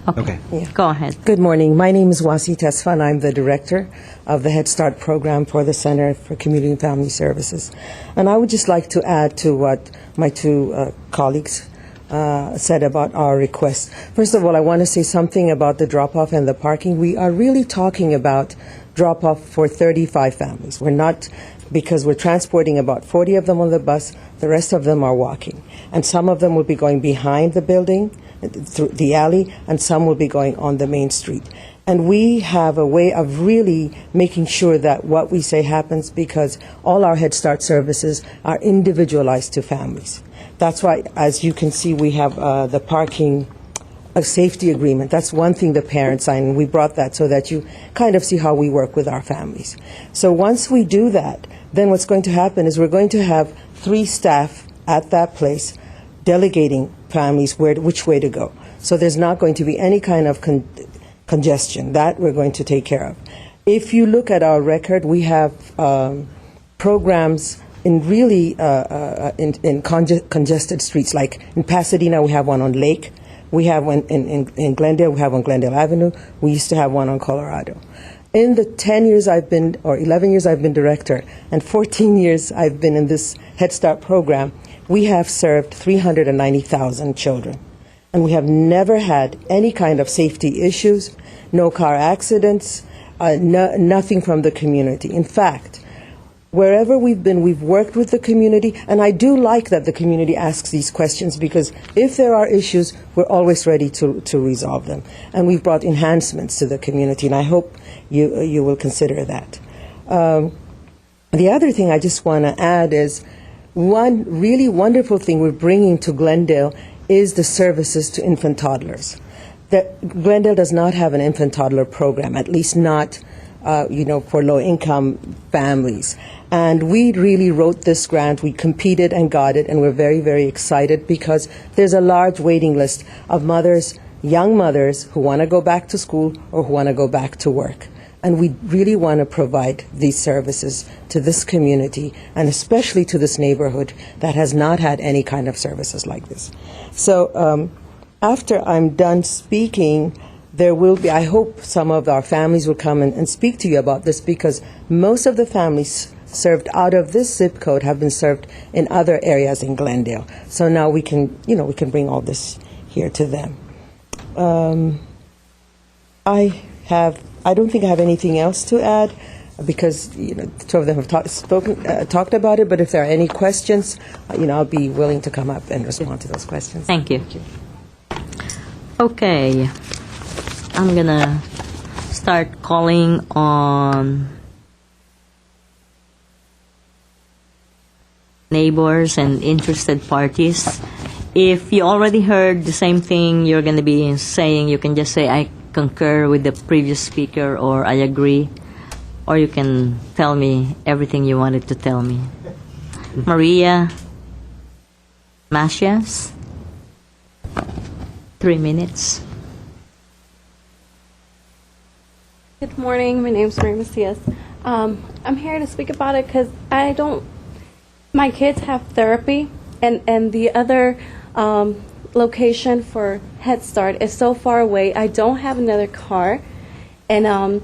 Okay. Yeah. Go ahead. Good morning. My name is Wasi Tesfa, and I'm the director of the Head Start program for the Center for Community and Family Services. And I would just like to add to what my 2 colleagues said about our request. First of all, I want to say something about the drop-off and the parking. We are really talking about drop-off for 35 families. We're not, because we're transporting about 40 of them on the bus, the rest of them are walking. And some of them will be going behind the building, through the alley, and some will be going on the main street. And we have a way of really making sure that what we say happens, because all our Head Start services are individualized to families. That's why, as you can see, we have the parking a safety agreement. That's one thing the parents sign, and we brought that so that you kind of see how we work with our families. So once we do that, then what's going to happen is we're going to have 3 staff at that place delegating families which way to go. So there's not going to be any kind of congestion. That we're going to take care of. If you look at our record, we have programs in really in congested streets. Like in Pasadena, we have one on Lake. We have one in Glendale. We have on Glendale Avenue. We used to have one on Colorado. In the 10 years I've been, or 11 years I've been director, and 14 years I've been in this Head Start program, we have served 390,000 children. And we have never had any kind of safety issues, no car accidents, nothing from the community. In fact, wherever we've been, we've worked with the community, and I do like that the community asks these questions, because if there are issues, we're always ready to resolve them. And we've brought enhancements to the community, and I hope you will consider that. The other thing I just want to add is one really wonderful thing we're bringing to Glendale is the services to infant toddlers. Glendale does not have an infant toddler program, at least not for low-income families. And we really wrote this grant. We competed and got it, and we're very, very excited because there's a large waiting list of mothers, young mothers, who want to go back to school or who want to go back to work. And we really want to provide these services to this community, and especially to this neighborhood that has not had any kind of services like this. So after I'm done speaking, there will be, I hope some of our families will come and speak to you about this, because most of the families served out of this zip code have been served in other areas in Glendale. So now we can, we can bring all this here to them. I don't think I have anything else to add, because the 2 of them have talked about it. But if there are any questions, I'll be willing to come up and respond to those questions. Thank you. Okay. I'm going to start calling on neighbors and interested parties. If you already heard the same thing you're going to be saying, you can just say, I concur with the previous speaker, or I agree, or you can tell me everything you wanted to tell me. Maria Macias, 3 minutes. Good morning. My name is Maria Macias. I'm here to speak about it because my kids have therapy, and the other location for Head Start is so far away. I don't have another car, and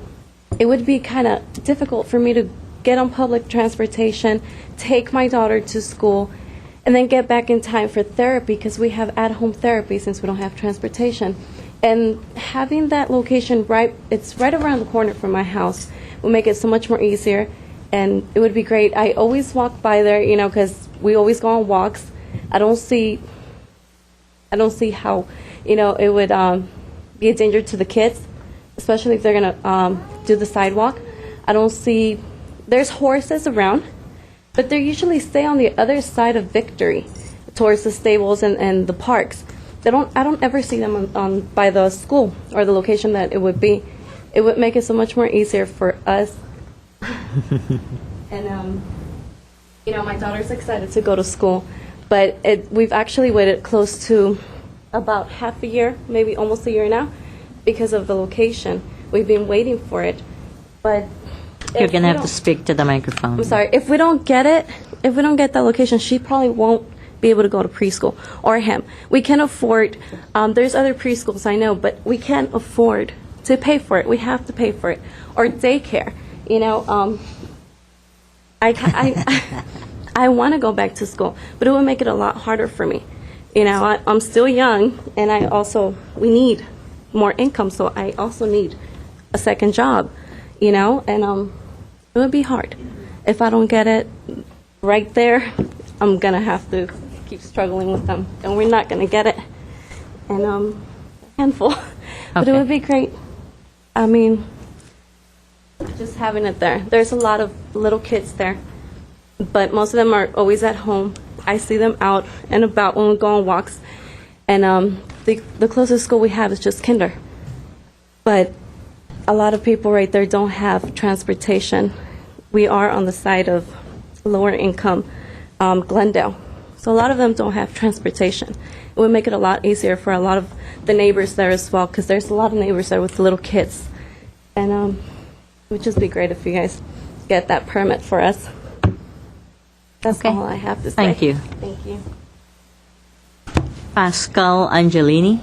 it would be kind of difficult for me to get on public transportation, take my daughter to school, and then get back in time for therapy, because we have at-home therapy since we don't have transportation. And having that location it's right around the corner from my house will make it so much more easier, and it would be great. I always walk by there, because we always go on walks. I don't see how, it would be a danger to the kids, especially if they're going to do the sidewalk. I don't see, there's horses around, but they usually stay on the other side of Victory, towards the stables and the parks. I don't ever see them on by the school or the location that it would be. It would make it so much more easier for us. And my daughter's excited to go to school, but we've actually waited close to about half a year, maybe almost a year now, because of the location. We've been waiting for it, but You're going to have to speak to the microphone. I'm sorry. If we don't get that location, she probably won't be able to go to preschool, or him. We can afford, there's other preschools I know, but we can't afford to pay for it. We have to pay for it. Or daycare. I want to go back to school, but it would make it a lot harder for me. I'm still young, and we need more income, so I also need a second job, and it would be hard. If I don't get it right there, I'm going to have to keep struggling with them, and we're not going to get it. And handful. But it Okay. would be great. I mean, just having it there. There's a lot of little kids there, but most of them are always at home. I see them out and about when we go on walks, and the closest school we have is just kinder. But a lot of people right there don't have transportation. We are on the side of lower income Glendale, so a lot of them don't have transportation. It would make it a lot easier for a lot of the neighbors there as well, because there's a lot of neighbors there with little kids, and it would just be great if you guys get that permit for us. That's Okay. all I have to say. Thank you. Thank you. Pascal Angelini.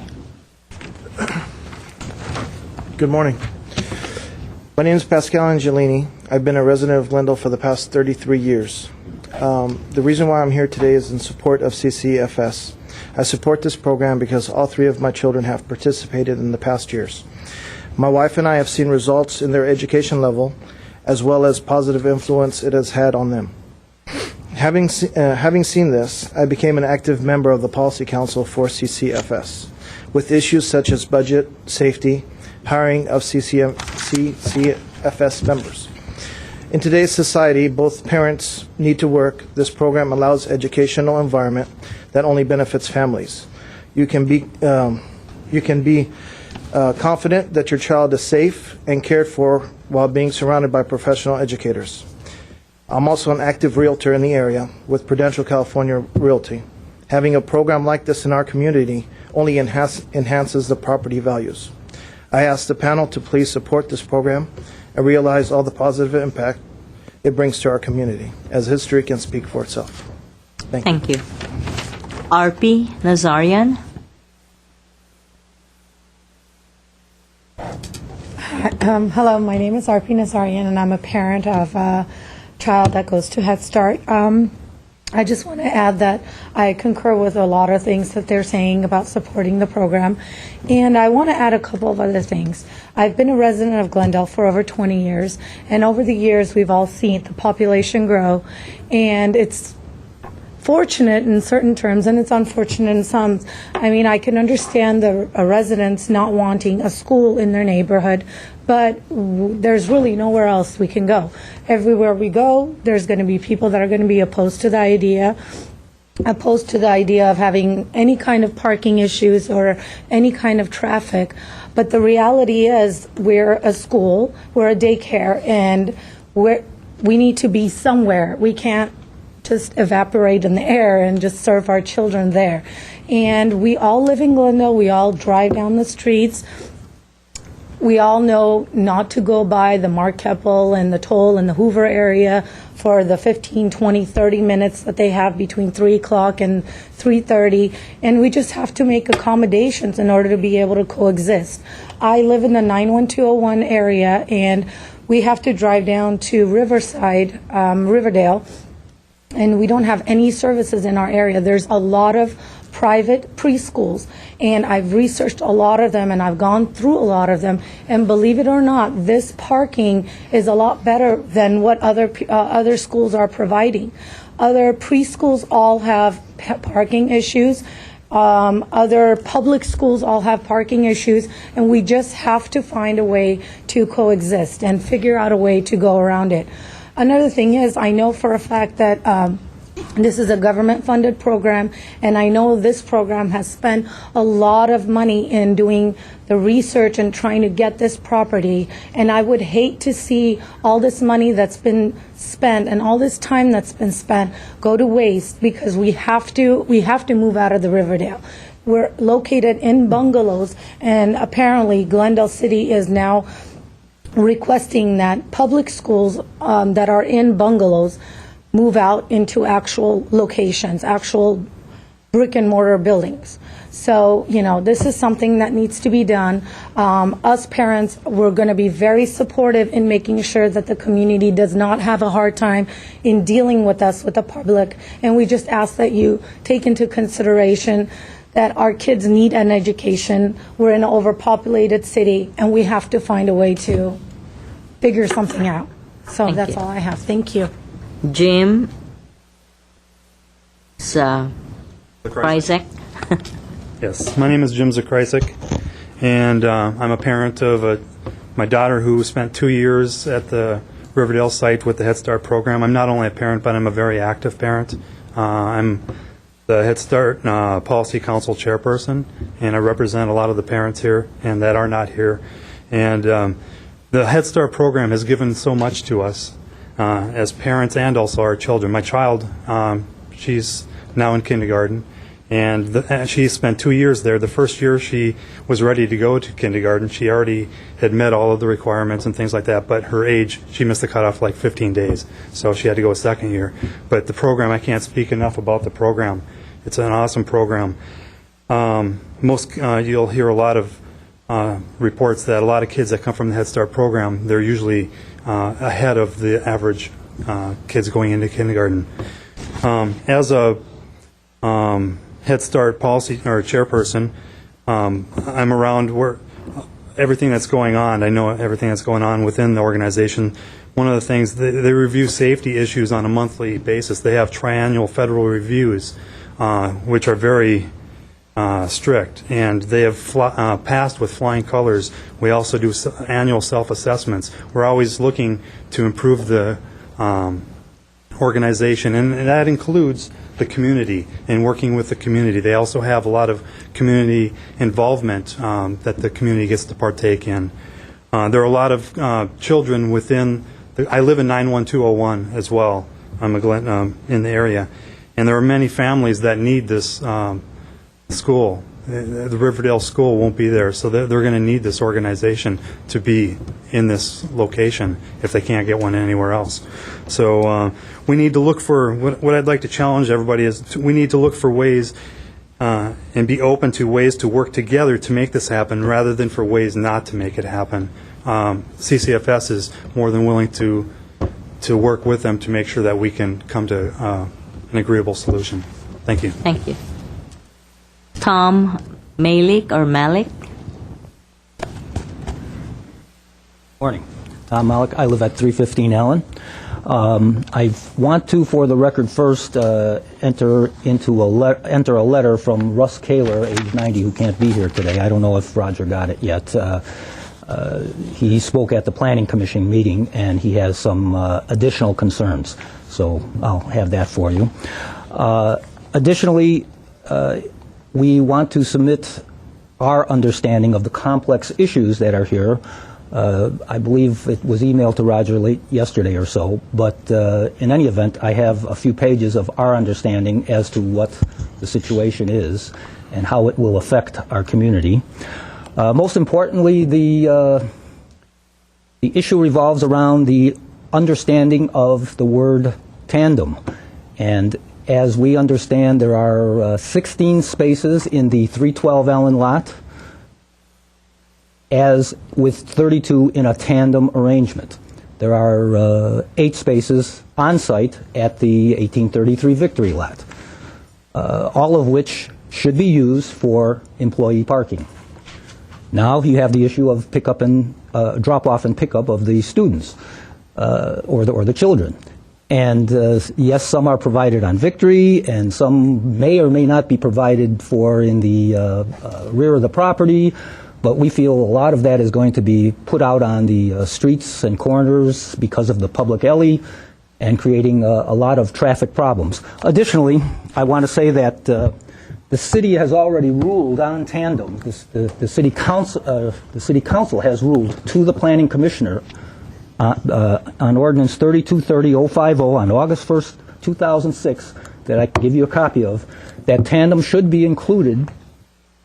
Good morning. My name is Pascal Angelini. I've been a resident of Glendale for the past 33 years. The reason why I'm here today is in support of CCFS. I support this program because all three of my children have participated in the past years. My wife and I have seen results in their education level, as well as positive influence it has had on them. Having seen this, I became an active member of the Policy Council for CCFS, with issues such as budget, safety, hiring of CCFS members. In today's society, both parents need to work. This program allows educational environment that only benefits families. You can be confident that your child is safe and cared for while being surrounded by professional educators. I'm also an active realtor in the area with Prudential California Realty. Having a program like this in our community only enhances the property values. I ask the panel to please support this program and realize all the positive impact it brings to our community, as history can speak for itself. Thank you. Thank you. RP Nazarian. Hello, my name is Arpi Nazarian, and I'm a parent of a child that goes to Head Start. I just want to add that I concur with a lot of things that they're saying about supporting the program, and I want to add a couple of other things. I've been a resident of Glendale for over 20 years, and over the years we've all seen the population grow, and it's fortunate in certain terms and it's unfortunate in some. I mean, I can understand the residents not wanting a school in their neighborhood, but there's really nowhere else we can go. Everywhere we go, there's going to be people that are going to be opposed to the idea of having any kind of parking issues or any kind of traffic. But the reality is we're a school, we're a daycare, and we need to be somewhere. We can't just evaporate in the air and just serve our children there. And we all live in Glendale. We all drive down the streets. We all know not to go by the Mark Keppel and the Toll and the Hoover area for the 15, 20, 30 minutes that they have between 3 o'clock and 3:30. And we just have to make accommodations in order to be able to coexist. I live in the 91201 area, and we have to drive down to Riverside, Riverdale, and we don't have any services in our area. There's a lot of private preschools, and I've researched a lot of them, and I've gone through a lot of them, and believe it or not, this parking is a lot better than what other schools are providing. Other preschools all have parking issues. Other public schools all have parking issues, and we just have to find a way to coexist and figure out a way to go around it. Another thing is, I know for a fact that this is a government-funded program, and I know this program has spent a lot of money in doing the research and trying to get this property, and I would hate to see all this money that's been spent and all this time that's been spent go to waste, because we have to move out of the Riverdale. We're located in bungalows, and apparently Glendale City is now requesting that public schools that are in bungalows move out into actual locations, actual brick and mortar buildings. So, this is something that needs to be done. Us parents, we're going to be very supportive in making sure that the community does not have a hard time in dealing with us, with the public. And we just ask that you take into consideration that our kids need an education. We're in an overpopulated city, and we have to find a way to figure something out. So Thank that's you. all I have. Thank you. Jim Kryzak. Yes, my name is Jim Zakrysik, and I'm a parent of a my daughter, who spent 2 years at the Riverdale site with the Head Start program. I'm not only a parent, but I'm a very active parent. I'm the Head Start Policy Council chairperson, and I represent a lot of the parents here and that are not here. And the Head Start program has given so much to us as parents and also our children. My child, she's now in kindergarten, and she spent 2 years there. The first year she was ready to go to kindergarten. She already had met all of the requirements and things like that, but her age, she missed the cutoff like 15 days, so she had to go a second year. But the program, I can't speak enough about the program. It's an awesome program. You'll hear a lot of reports that a lot of kids that come from the Head Start program, they're usually ahead of the average kids going into kindergarten. As a Head Start policy or chairperson, I'm around where everything that's going on. I know everything that's going on within the organization. One of the things, they review safety issues on a monthly basis. They have triennial federal reviews, which are very strict, and they have passed with flying colors. We also do annual self-assessments. We're always looking to improve the organization, and that includes the community and working with the community. They also have a lot of community involvement that the community gets to partake in. There are a lot of children within I live in 91201 as well. I'm in the area, and there are many families that need this school. The Riverdale school won't be there, so they're going to need this organization to be in this location if they can't get one anywhere else. So we need to look for, what I'd like to challenge everybody is, we need to look for ways and be open to ways to work together to make this happen rather than for ways not to make it happen. CCFS is more than willing to work with them to make sure that we can come to an agreeable solution. Thank you. Thank you. Tom Malik or Malik? Morning. Tom Malik. I live at 315 Allen. I want to, for the record, first enter a letter from Russ Kaler, age 90, who can't be here today. I don't know if Roger got it yet. He spoke at the Planning Commission meeting, and he has some additional concerns. So I'll have that for you. Additionally, we want to submit our understanding of the complex issues that are here. I believe it was emailed to Roger late yesterday or so, but in any event, I have a few pages of our understanding as to what the situation is and how it will affect our community. Most importantly, the issue revolves around the understanding of the word tandem. And as we understand, there are 16 spaces in the 312 Allen lot, as with 32 in a tandem arrangement. There are 8 spaces on site at the 1833 Victory lot, all of which should be used for employee parking. Now you have the issue of pickup and drop-off and pickup of the students or the children. And yes, some are provided on Victory, and some may or may not be provided for in the rear of the property. But we feel a lot of that is going to be put out on the streets and corners because of the public alley and creating a lot of traffic problems. Additionally, I want to say that the city has already ruled on tandem. The city council has ruled to the planning commissioner on ordinance 3230-050 on August 1st, 2006, that I can give you a copy of, that tandem should be included.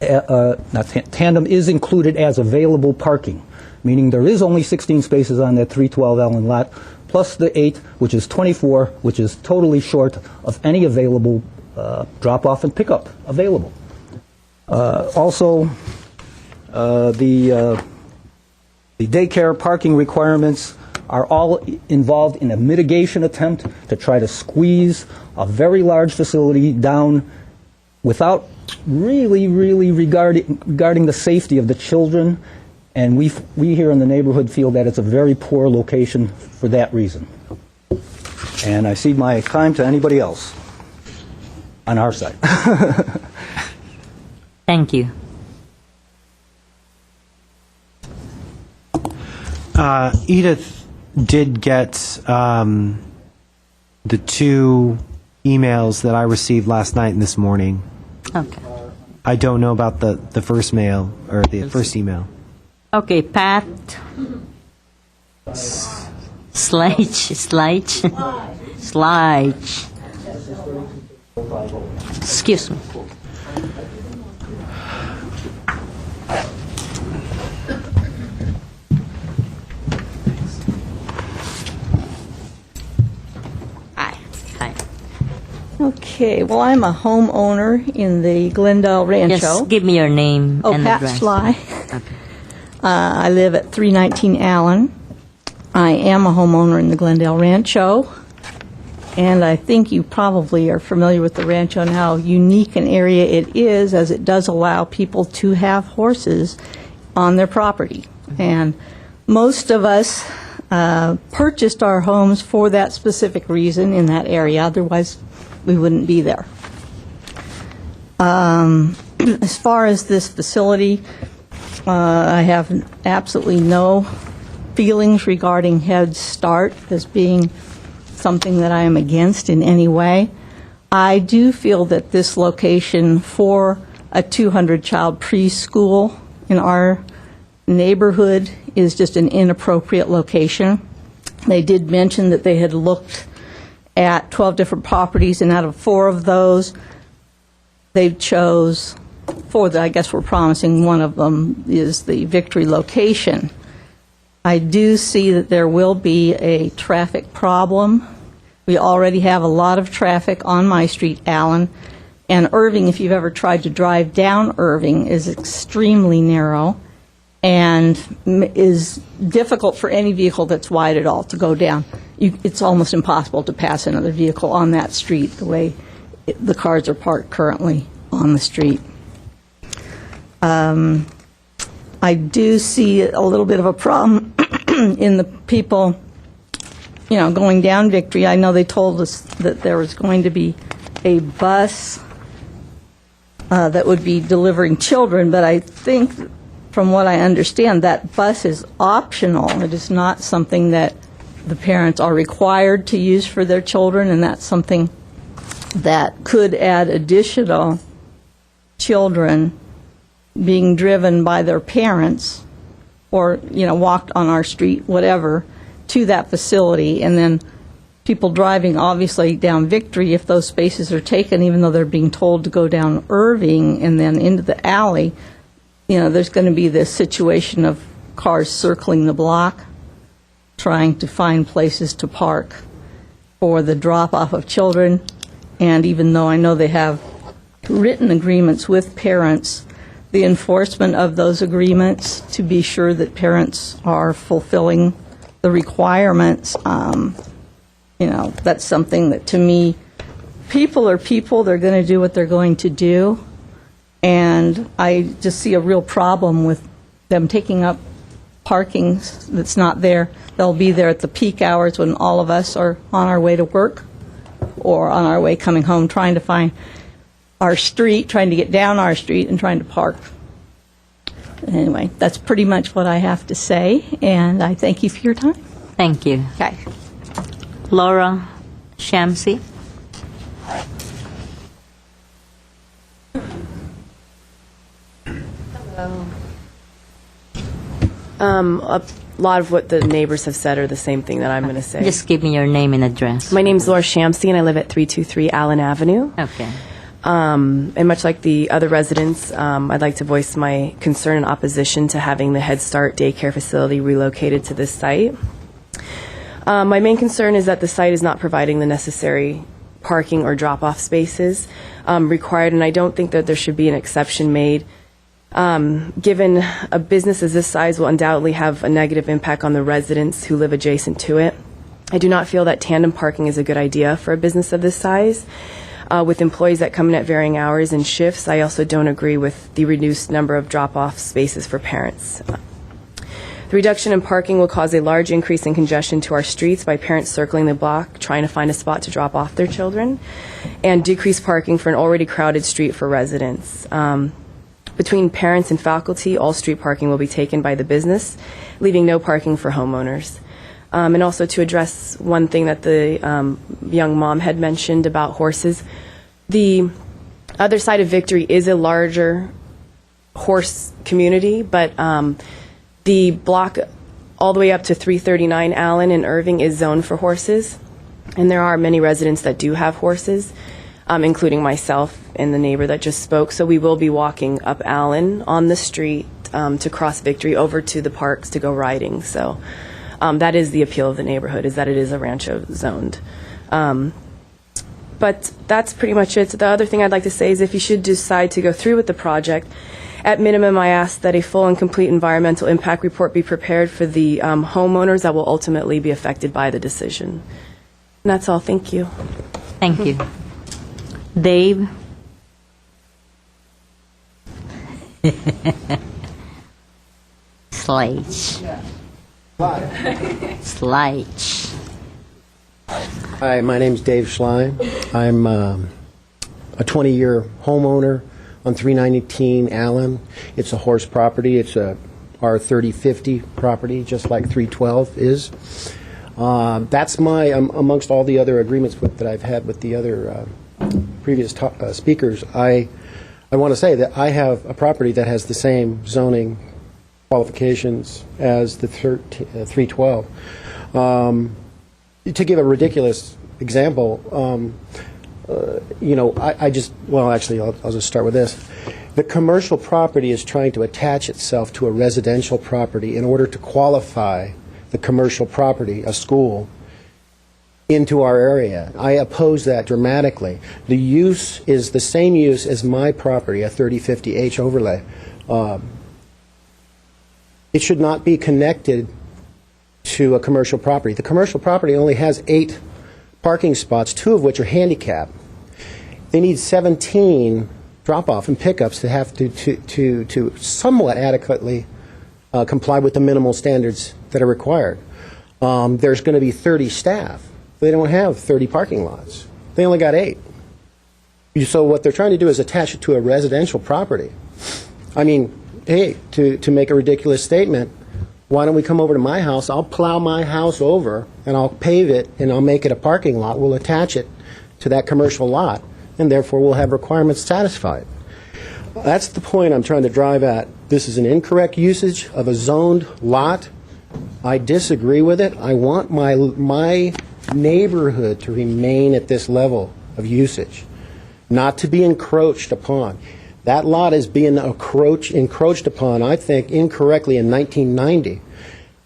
Tandem is included as available parking, meaning there is only 16 spaces on that 312 Allen lot, plus the 8, which is 24, which is totally short of any available drop-off and pickup available. Also, the daycare parking requirements are all involved in a mitigation attempt to try to squeeze a very large facility down without really regarding the safety of the children, and we here in the neighborhood feel that it's a very poor location for that reason. And I cede my time to anybody else on our side. Thank you. Edith did get the 2 emails that I received last night and this morning. Okay. I don't know about the first mail or the first email. Okay, Pat. Slide. Excuse me. Hi. Okay, well, I'm a homeowner in the Glendale Rancho. Just give me your name and Pat address. Sly. Okay. I live at 319 Allen. I am a homeowner in the Glendale Rancho, and I think you probably are familiar with the Rancho and how unique an area it is, as it does allow people to have horses on their property. And most of us purchased our homes for that specific reason in that area, otherwise we wouldn't be there. As far as this facility, I have absolutely no feelings regarding Head Start as being something that I am against in any way. I do feel that this location for a 200-child preschool in our neighborhood is just an inappropriate location. They did mention that they had looked at 12 different properties, and out of 4 of those, they chose 4 that I guess we're promising. One of them is the Victory location. I do see that there will be a traffic problem. We already have a lot of traffic on my street, Allen, and Irving, if you've ever tried to drive down Irving, is extremely narrow and is difficult for any vehicle that's wide at all to go down. It's almost impossible to pass another vehicle on that street the way the cars are parked currently on the street. I do see a little bit of a problem in the people, going down Victory. I know they told us that there was going to be a bus that would be delivering children, but I think, from what I understand, that bus is optional. It is not something that the parents are required to use for their children, and that's something that could add additional children being driven by their parents or, walked on our street, whatever, to that facility. And then people driving, obviously, down Victory, if those spaces are taken, even though they're being told to go down Irving and then into the alley, there's going to be this situation of cars circling the block, trying to find places to park for the drop-off of children. And even though I know they have written agreements with parents, the enforcement of those agreements to be sure that parents are fulfilling the requirements, that's something that, to me, people are people. They're going to do what they're going to do. And I just see a real problem with them taking up parking that's not there. They'll be there at the peak hours when all of us are on our way to work or on our way coming home, trying to find our street, trying to get down our street and trying to park. Anyway, that's pretty much what I have to say, and I thank you for your time. Thank you. Okay. Laura Shamsi. A lot of what the neighbors have said are the same thing that I'm going to say. Just give me your name and address. My name's Laura Shamsi, and I live at 323 Allen Avenue. Okay. And much like the other residents, I'd like to voice my concern and opposition to having the Head Start daycare facility relocated to this site. My main concern is that the site is not providing the necessary parking or drop-off spaces required, and I don't think that there should be an exception made. Given a business as this size will undoubtedly have a negative impact on the residents who live adjacent to it, I do not feel that tandem parking is a good idea for a business of this size. With employees that come in at varying hours and shifts, I also don't agree with the reduced number of drop-off spaces for parents. The reduction in parking will cause a large increase in congestion to our streets by parents circling the block trying to find a spot to drop off their children, and decrease parking for an already crowded street for residents. Between parents and faculty, all street parking will be taken by the business, leaving no parking for homeowners. And also to address one thing that the young mom had mentioned about horses, the other side of Victory is a larger horse community, but the block all the way up to 339 Allen and Irving is zoned for horses, and there are many residents that do have horses, including myself and the neighbor that just spoke. So we will be walking up Allen on the street to cross Victory over to the parks to go riding. So that is the appeal of the neighborhood, is that it is a rancho zoned. But that's pretty much it. So the other thing I'd like to say is if you should decide to go through with the project, at minimum, I ask that a full and complete environmental impact report be prepared for the homeowners that will ultimately be affected by the decision. And that's all. Thank you. Thank you. Dave? Sledge. Sledge. Hi, my name's Dave Schlein. I'm a 20-year homeowner on 319 Allen. It's a horse property. It's a R3050 property, just like 312 is. That's my, amongst all the other agreements that I've had with the other previous speakers, I want to say that I have a property that has the same zoning qualifications as the 312. To give a ridiculous example, I just, well, actually, I'll just start with this. The commercial property is trying to attach itself to a residential property in order to qualify the commercial property, a school, into our area. I oppose that dramatically. The use is the same use as my property, a 3050H overlay. It should not be connected to a commercial property. The commercial property only has 8 parking spots, 2 of which are handicapped. They need 17 drop-off and pickups to have to somewhat adequately comply with the minimal standards that are required. There's going to be 30 staff. They don't have 30 parking lots. They only got 8. So what they're trying to do is attach it to a residential property. I mean, hey, to make a ridiculous statement, why don't we come over to my house? I'll plow my house over, and I'll pave it, and I'll make it a parking lot. We'll attach it to that commercial lot, and therefore we'll have requirements satisfied. That's the point I'm trying to drive at. This is an incorrect usage of a zoned lot. I disagree with it. I want my neighborhood to remain at this level of usage, not to be encroached upon. That lot is being encroached upon, I think, incorrectly in 1990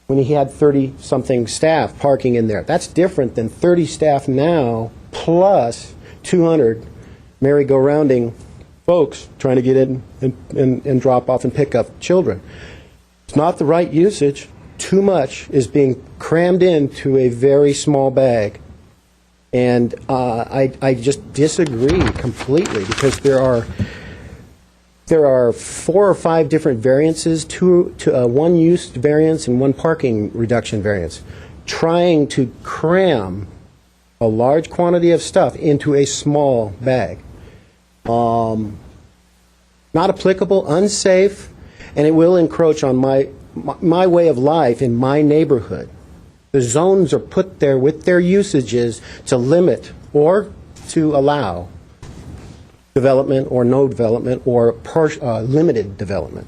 when he had 30-something staff parking in there. That's different than 30 staff now plus 200 merry-go-rounding folks trying to get in and drop off and pick up children. It's not the right usage. Too much is being crammed into a very small bag. And I just disagree completely because there are 4 or 5 different variances, 1 use variance and 1 parking reduction variance, trying to cram a large quantity of stuff into a small bag. Not applicable, unsafe, and it will encroach on my way of life in my neighborhood. The zones are put there with their usages to limit or to allow development or no development or limited development.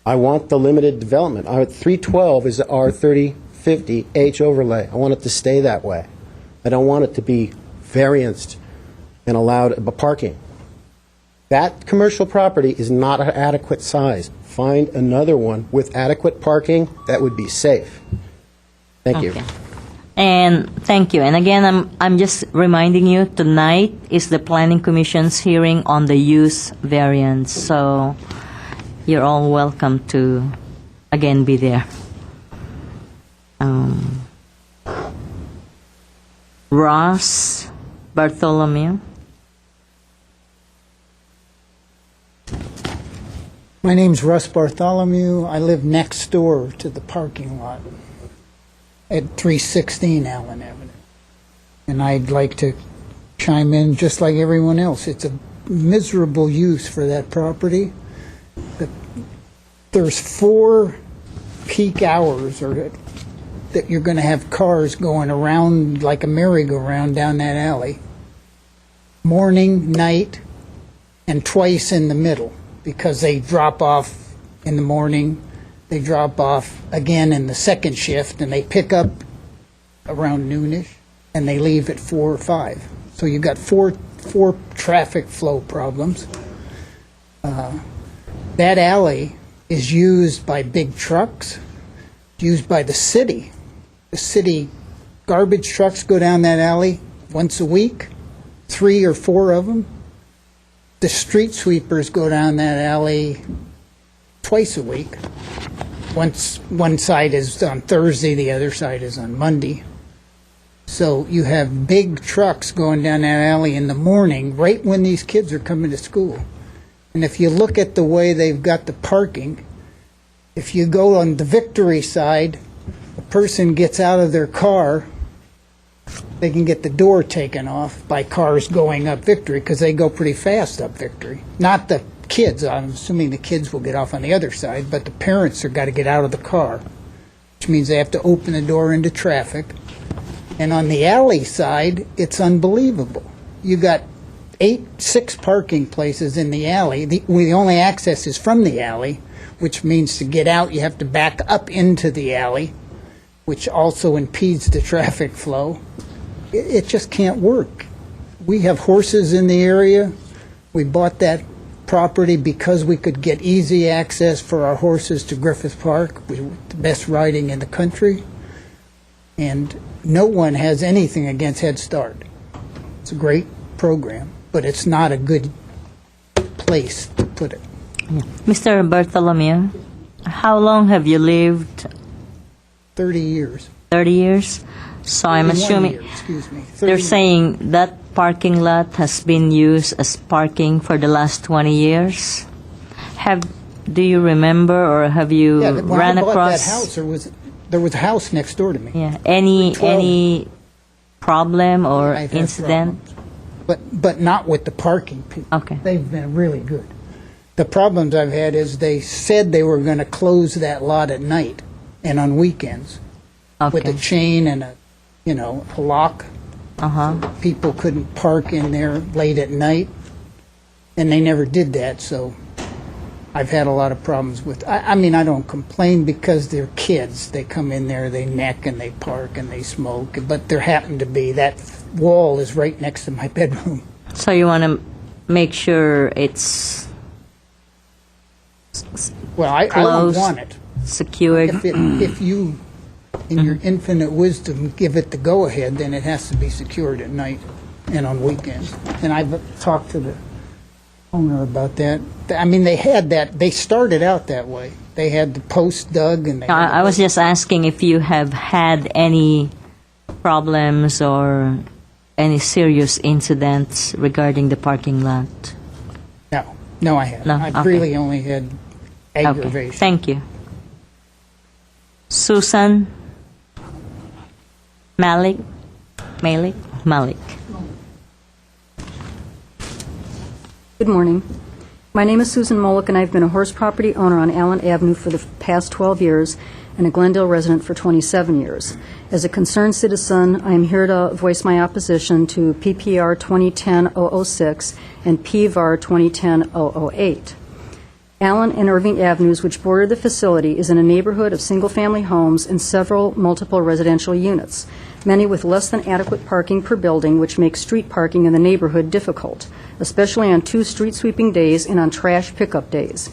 I want the limited development. Our 312 is our 3050H overlay. I want it to stay that way. I don't want it to be varianced and allowed parking. That commercial property is not an adequate size. Find another one with adequate parking that would be safe. Thank you. And thank you. And again, I'm just reminding you, tonight is the Planning Commission's hearing on the use variance. So you're all welcome to, again, be there. Ross Bartholomew. My name's Russ Bartholomew. I live next door to the parking lot at 316 Allen Avenue. And I'd like to chime in just like everyone else. It's a miserable use for that property. The there's 4 peak hours that you're going to have cars going around like a merry-go-round down that alley. Morning, night, and twice in the middle, because they drop off in the morning, they drop off again in the second shift, and they pick up around noonish, and they leave at 4 or 5. So you've got four traffic flow problems. That alley is used by big trucks, used by the city. The city garbage trucks go down that alley once a week, 3 or 4 of them. The street sweepers go down that alley twice a week. One side is on Thursday, the other side is on Monday. So you have big trucks going down that alley in the morning, right when these kids are coming to school. And if you look at the way they've got the parking, if you go on the Victory side, a person gets out of their car, they can get the door taken off by cars going up Victory, because they go pretty fast up Victory. Not the kids, I'm assuming the kids will get off on the other side, but the parents have got to get out of the car, which means they have to open the door into traffic. And on the alley side, it's unbelievable. You got 6 parking places in the alley. The only access is from the alley, which means to get out, you have to back up into the alley, which also impedes the traffic flow. It just can't work. We have horses in the area. We bought that property because we could get easy access for our horses to Griffith Park, the best riding in the country. And no one has anything against Head Start. It's a great program, but it's not a good place to put it. Mr. Bartholomew, how long have you lived? 30 years. 30 years? So I'm 31 assuming years, excuse me. they're 30 saying that parking lot has been used as parking for the last 20 years. Do you remember, or have you Yeah, when ran I bought across? that house, there was a house next door to me. Yeah. Any problem or I've had incident? But not with the parking people. Okay. They've been really good. The problems I've had is they said they were going to close that lot at night and on weekends with a Okay. chain and a lock. Uh-huh. People couldn't park in there late at night, and they never did that. So I've had a lot of problems with. I mean, I don't complain because they're kids. They come in there, they neck and they park and they smoke. But there happened to be that wall is right next to my bedroom. So you want to make sure it's Well, I don't closed, want it. secured. If you, in your infinite wisdom, give it the go-ahead, then it has to be secured at night and on weekends. And I've talked to the owner about that. I mean, they had that. They started out that way. They had the post dug, and they. I was just asking if you have had any problems or any serious incidents regarding the parking lot. No, I haven't. No? I've Okay. really only had Okay. aggravation. Thank you. Susan Malik. Good morning. My name is Susan Molick, and I've been a horse property owner on Allen Avenue for the past 12 years and a Glendale resident for 27 years. As a concerned citizen, I am here to voice my opposition to PPR 2010-006 and PVAR 2010-008. Allen and Irving Avenues, which border the facility, is in a neighborhood of single-family homes and several multiple residential units, many with less than adequate parking per building, which makes street parking in the neighborhood difficult, especially on 2 street sweeping days and on trash pickup days.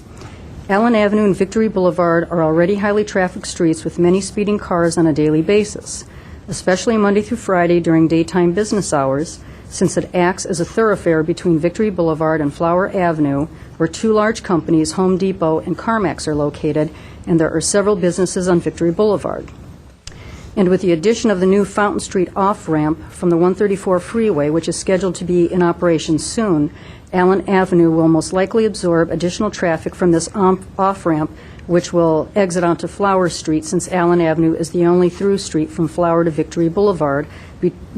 Allen Avenue and Victory Boulevard are already highly trafficked streets with many speeding cars on a daily basis, especially Monday through Friday during daytime business hours, since it acts as a thoroughfare between Victory Boulevard and Flower Avenue, where 2 large companies, Home Depot and CarMax, are located, and there are several businesses on Victory Boulevard. And with the addition of the new Fountain Street off-ramp from the 134 freeway, which is scheduled to be in operation soon, Allen Avenue will most likely absorb additional traffic from this off-ramp, which will exit onto Flower Street, since Allen Avenue is the only through street from Flower to Victory Boulevard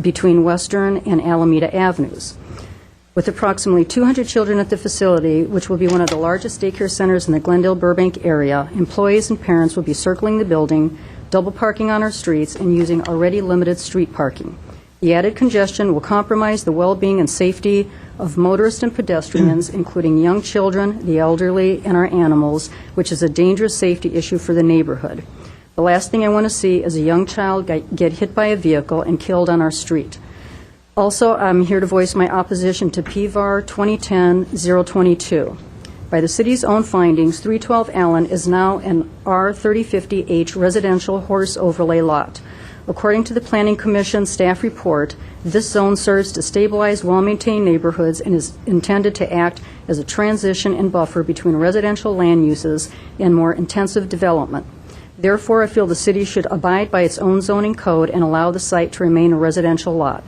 between Western and Alameda Avenues. With approximately 200 children at the facility, which will be one of the largest daycare centers in the Glendale-Burbank area, employees and parents will be circling the building, double parking on our streets, and using already limited street parking. The added congestion will compromise the well-being and safety of motorists and pedestrians, including young children, the elderly, and our animals, which is a dangerous safety issue for the neighborhood. The last thing I want to see is a young child get hit by a vehicle and killed on our street. Also, I'm here to voice my opposition to PVAR 2010-022. By the city's own findings, 312 Allen is now an R3050H residential horse overlay lot. According to the Planning Commission staff report, this zone serves to stabilize well-maintained neighborhoods and is intended to act as a transition and buffer between residential land uses and more intensive development. Therefore, I feel the city should abide by its own zoning code and allow the site to remain a residential lot.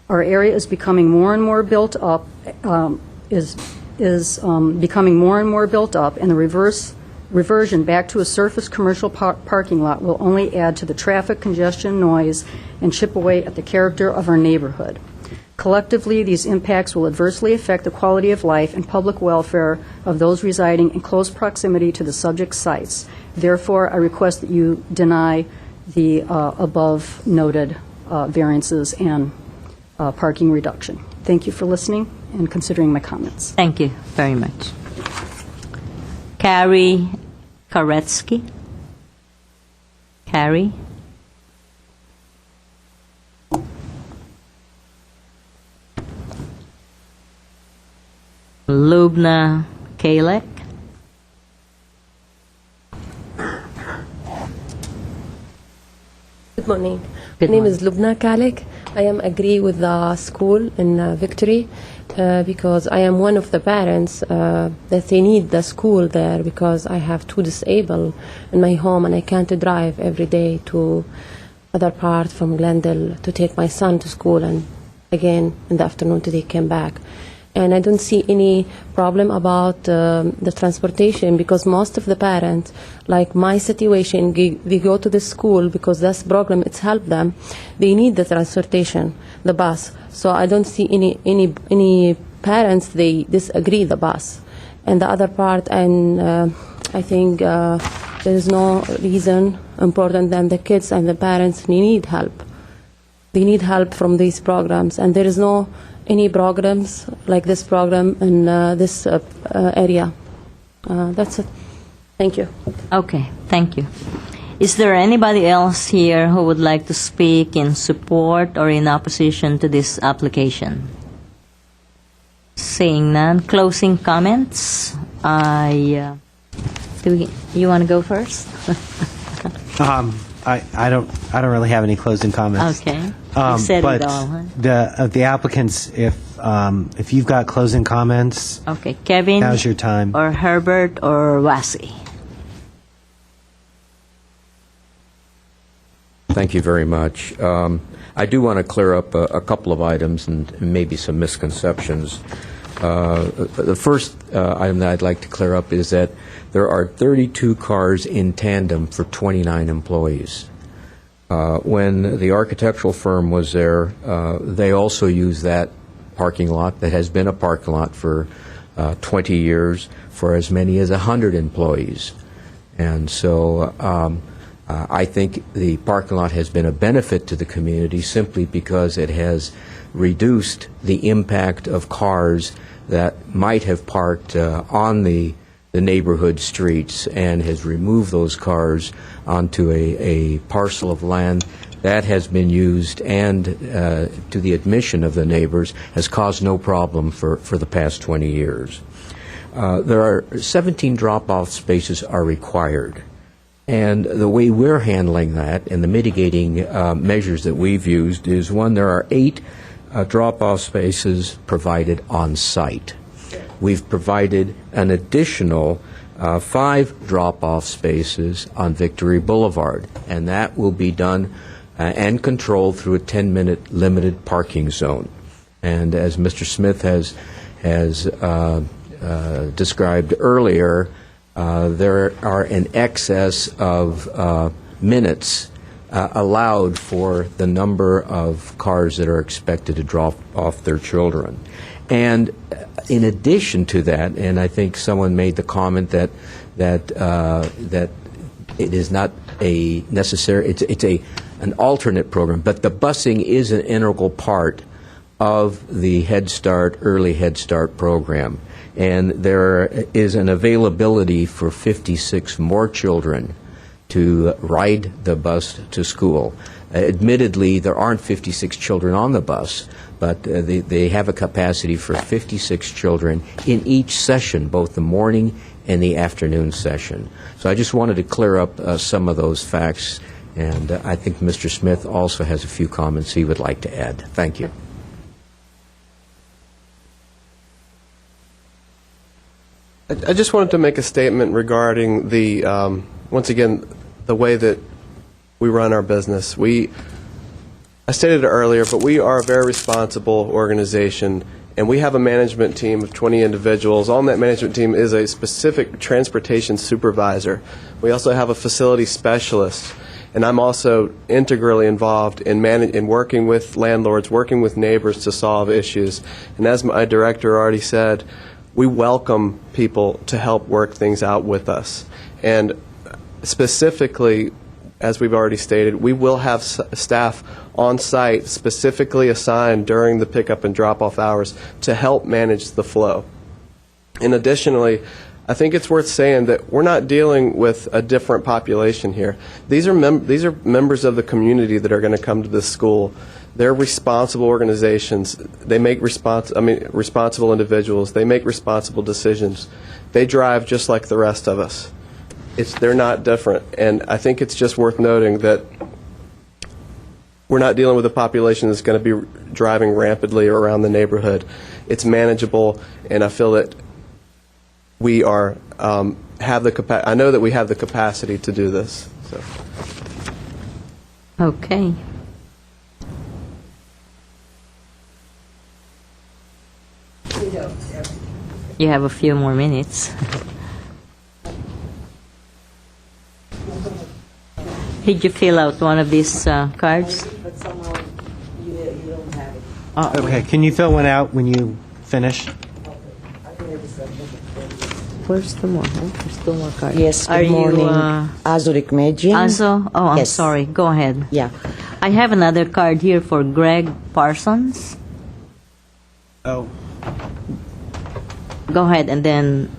Our area is becoming more and more built up, becoming more and more built up, and the reversion back to a surface commercial parking lot will only add to the traffic congestion, noise, and chip away at the character of our neighborhood. Collectively, these impacts will adversely affect the quality of life and public welfare of those residing in close proximity to the subject sites. Therefore, I request that you deny the above noted variances and parking reduction. Thank you for listening and considering my comments. Thank you very much. Carrie Koretsky. Carrie. Lubna Kalek. Good morning. My name is Lubna Kalek. I am agree with the school in Victory because I am one of the parents that they need the school there because I have two disabled in my home and I can't drive every day to other part from Glendale to take my son to school and again in the afternoon to take him back. And I don't see any problem about the transportation because most of the parents, like my situation, they go to the school because that's program, it's helped them. They need the transportation, the bus. So I don't see any parents, they disagree the bus. And the other part, and I think there is no reason important than the kids and the parents need help. They need help from these programs, and there is no any programs like this program in this area. That's it. Thank you. Okay, thank you. Is there anybody else here who would like to speak in support or in opposition to this application? Seeing none, closing comments. You want to go first? I don't really have any closing comments. Okay. You said but it all, huh? the applicants, if you've got closing comments, Okay, Kevin. now's your time. Or Herbert or Wasi. Thank you very much. I do want to clear up a couple of items and maybe some misconceptions. The first item that I'd like to clear up is that there are 32 cars in tandem for 29 employees. When the architectural firm was there, they also used that parking lot that has been a parking lot for 20 years for as many as 100 employees. And so I think the parking lot has been a benefit to the community simply because it has reduced the impact of cars that might have parked on the neighborhood streets and has removed those cars onto a parcel of land that has been used and to the admission of the neighbors has caused no problem for the past 20 years. There are 17 drop-off spaces are required. And the way we're handling that and the mitigating measures that we've used is, one, there are 8 drop-off spaces provided on site. We've provided an additional 5 drop-off spaces on Victory Boulevard, and that will be done and controlled through a 10-minute limited parking zone. And as Mr. Smith has described earlier, there are in excess of minutes allowed for the number of cars that are expected to drop off their children. And in addition to that, and I think someone made the comment that it is not a necessary, it's an alternate program, but the busing is an integral part of the Head Start, early Head Start program. And there is an availability for 56 more children to ride the bus to school. Admittedly, there aren't 56 children on the bus, but they have a capacity for 56 children in each session, both the morning and the afternoon session. So I just wanted to clear up some of those facts, and I think Mr. Smith also has a few comments he would like to add. Thank you. I just wanted to make a statement regarding the, once again, the way that we run our business. I stated it earlier, but we are a very responsible organization, and we have a management team of 20 individuals. On that management team is a specific transportation supervisor. We also have a facility specialist, and I'm also integrally involved in working with landlords, working with neighbors to solve issues. And as my director already said, we welcome people to help work things out with us. And specifically, as we've already stated, we will have staff on site specifically assigned during the pickup and drop-off hours to help manage the flow. And additionally, I think it's worth saying that we're not dealing with a different population here. These are members of the community that are going to come to this school. They're responsible organizations. They make responsible individuals. They make responsible decisions. They drive just like the rest of us. They're not different. And I think it's just worth noting that we're not dealing with a population that's going to be driving rampantly around the neighborhood. It's manageable, and I feel that we are have the I know that we have the capacity to do this. So. Okay. You have a few more minutes. Did you fill out one of these cards? But somehow you don't have it. Okay, can you fill one out when you finish? Where's the more? There's still more cards. Yes, Are good morning. You, Azurik Median. Azo? Oh, I'm Yes. sorry. Go ahead. Yeah. I have another card here for Greg Parsons. Oh. Go ahead, and then,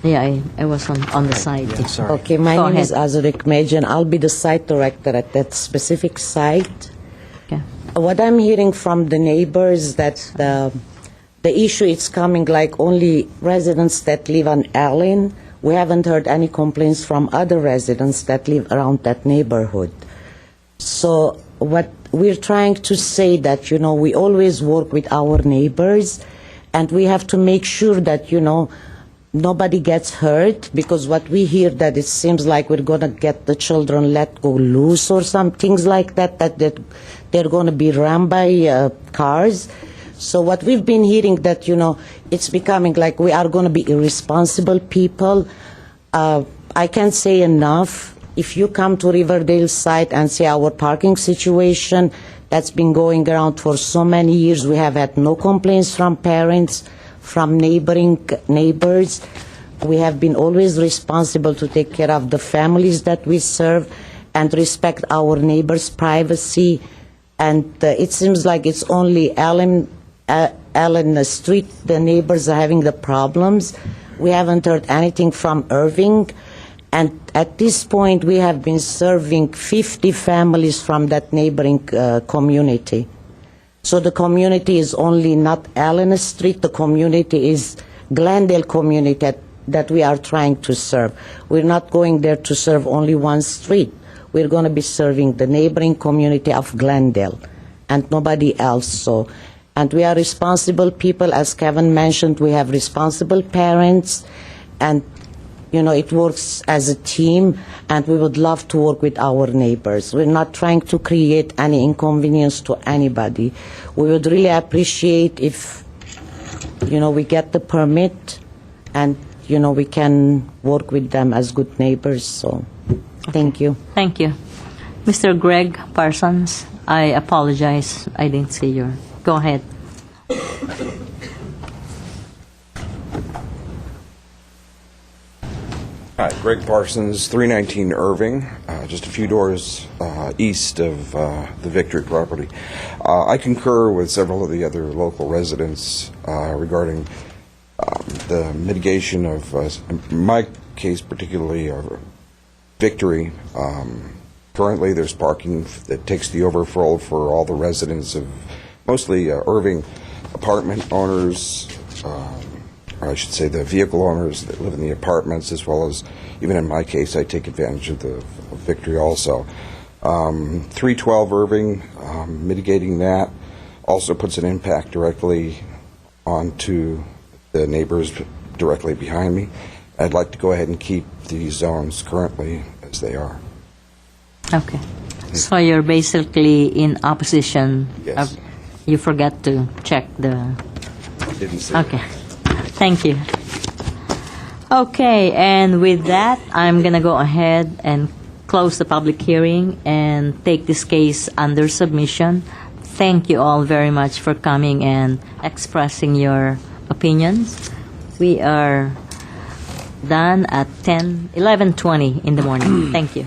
yeah, I was on the side. Yeah, sorry. Okay, my Go name is ahead. Azurik Median. I'll be the site director at that specific site. Okay. What I'm hearing from the neighbors that the issue is coming like only residents that live on Allen. We haven't heard any complaints from other residents that live around that neighborhood. So what we're trying to say that, we always work with our neighbors, and we have to make sure that, nobody gets hurt, because what we hear that it seems like we're going to get the children let go loose or some things like that they're going to be rammed by cars. So what we've been hearing that, it's becoming like we are going to be irresponsible people. I can't say enough. If you come to Riverdale site and see our parking situation, that's been going around for so many years. We have had no complaints from parents, from neighbors. We have been always responsible to take care of the families that we serve and respect our neighbors' privacy. And it seems like it's only Allen Street, the neighbors are having the problems. We haven't heard anything from Irving. And at this point, we have been serving 50 families from that neighboring community. So the community is only not Allen Street, the community is Glendale community that we are trying to serve. We're not going there to serve only one street. We're going to be serving the neighboring community of Glendale and nobody else. So, and we are responsible people. As Kevin mentioned, we have responsible parents, and it works as a team, and we would love to work with our neighbors. We're not trying to create any inconvenience to anybody. We would really appreciate if, we get the permit and, we can work with them as good neighbors. So, thank you. Thank you. Mr. Greg Parsons, I apologize. I didn't see your. Go ahead. Hi, Greg Parsons, 319 Irving, just a few doors east of the Victory property. I concur with several of the other local residents regarding the mitigation of, in my case particularly, Victory. Currently, there's parking that takes the overflow for all the residents of mostly Irving apartment owners, or I should say the vehicle owners that live in the apartments, as well as, even in my case, I take advantage of the of Victory also. 312 Irving, mitigating that also puts an impact directly onto the neighbors directly behind me. I'd like to go ahead and keep the zones currently as they are. Okay. So you're basically in opposition. Yes. You forgot to check the. Didn't say Okay. Thank you. Okay, and with that, I'm going to go ahead and close the public hearing and take this case under submission. Thank you all very much for coming and expressing your opinions. We are done at 11:20 in the morning. Thank you.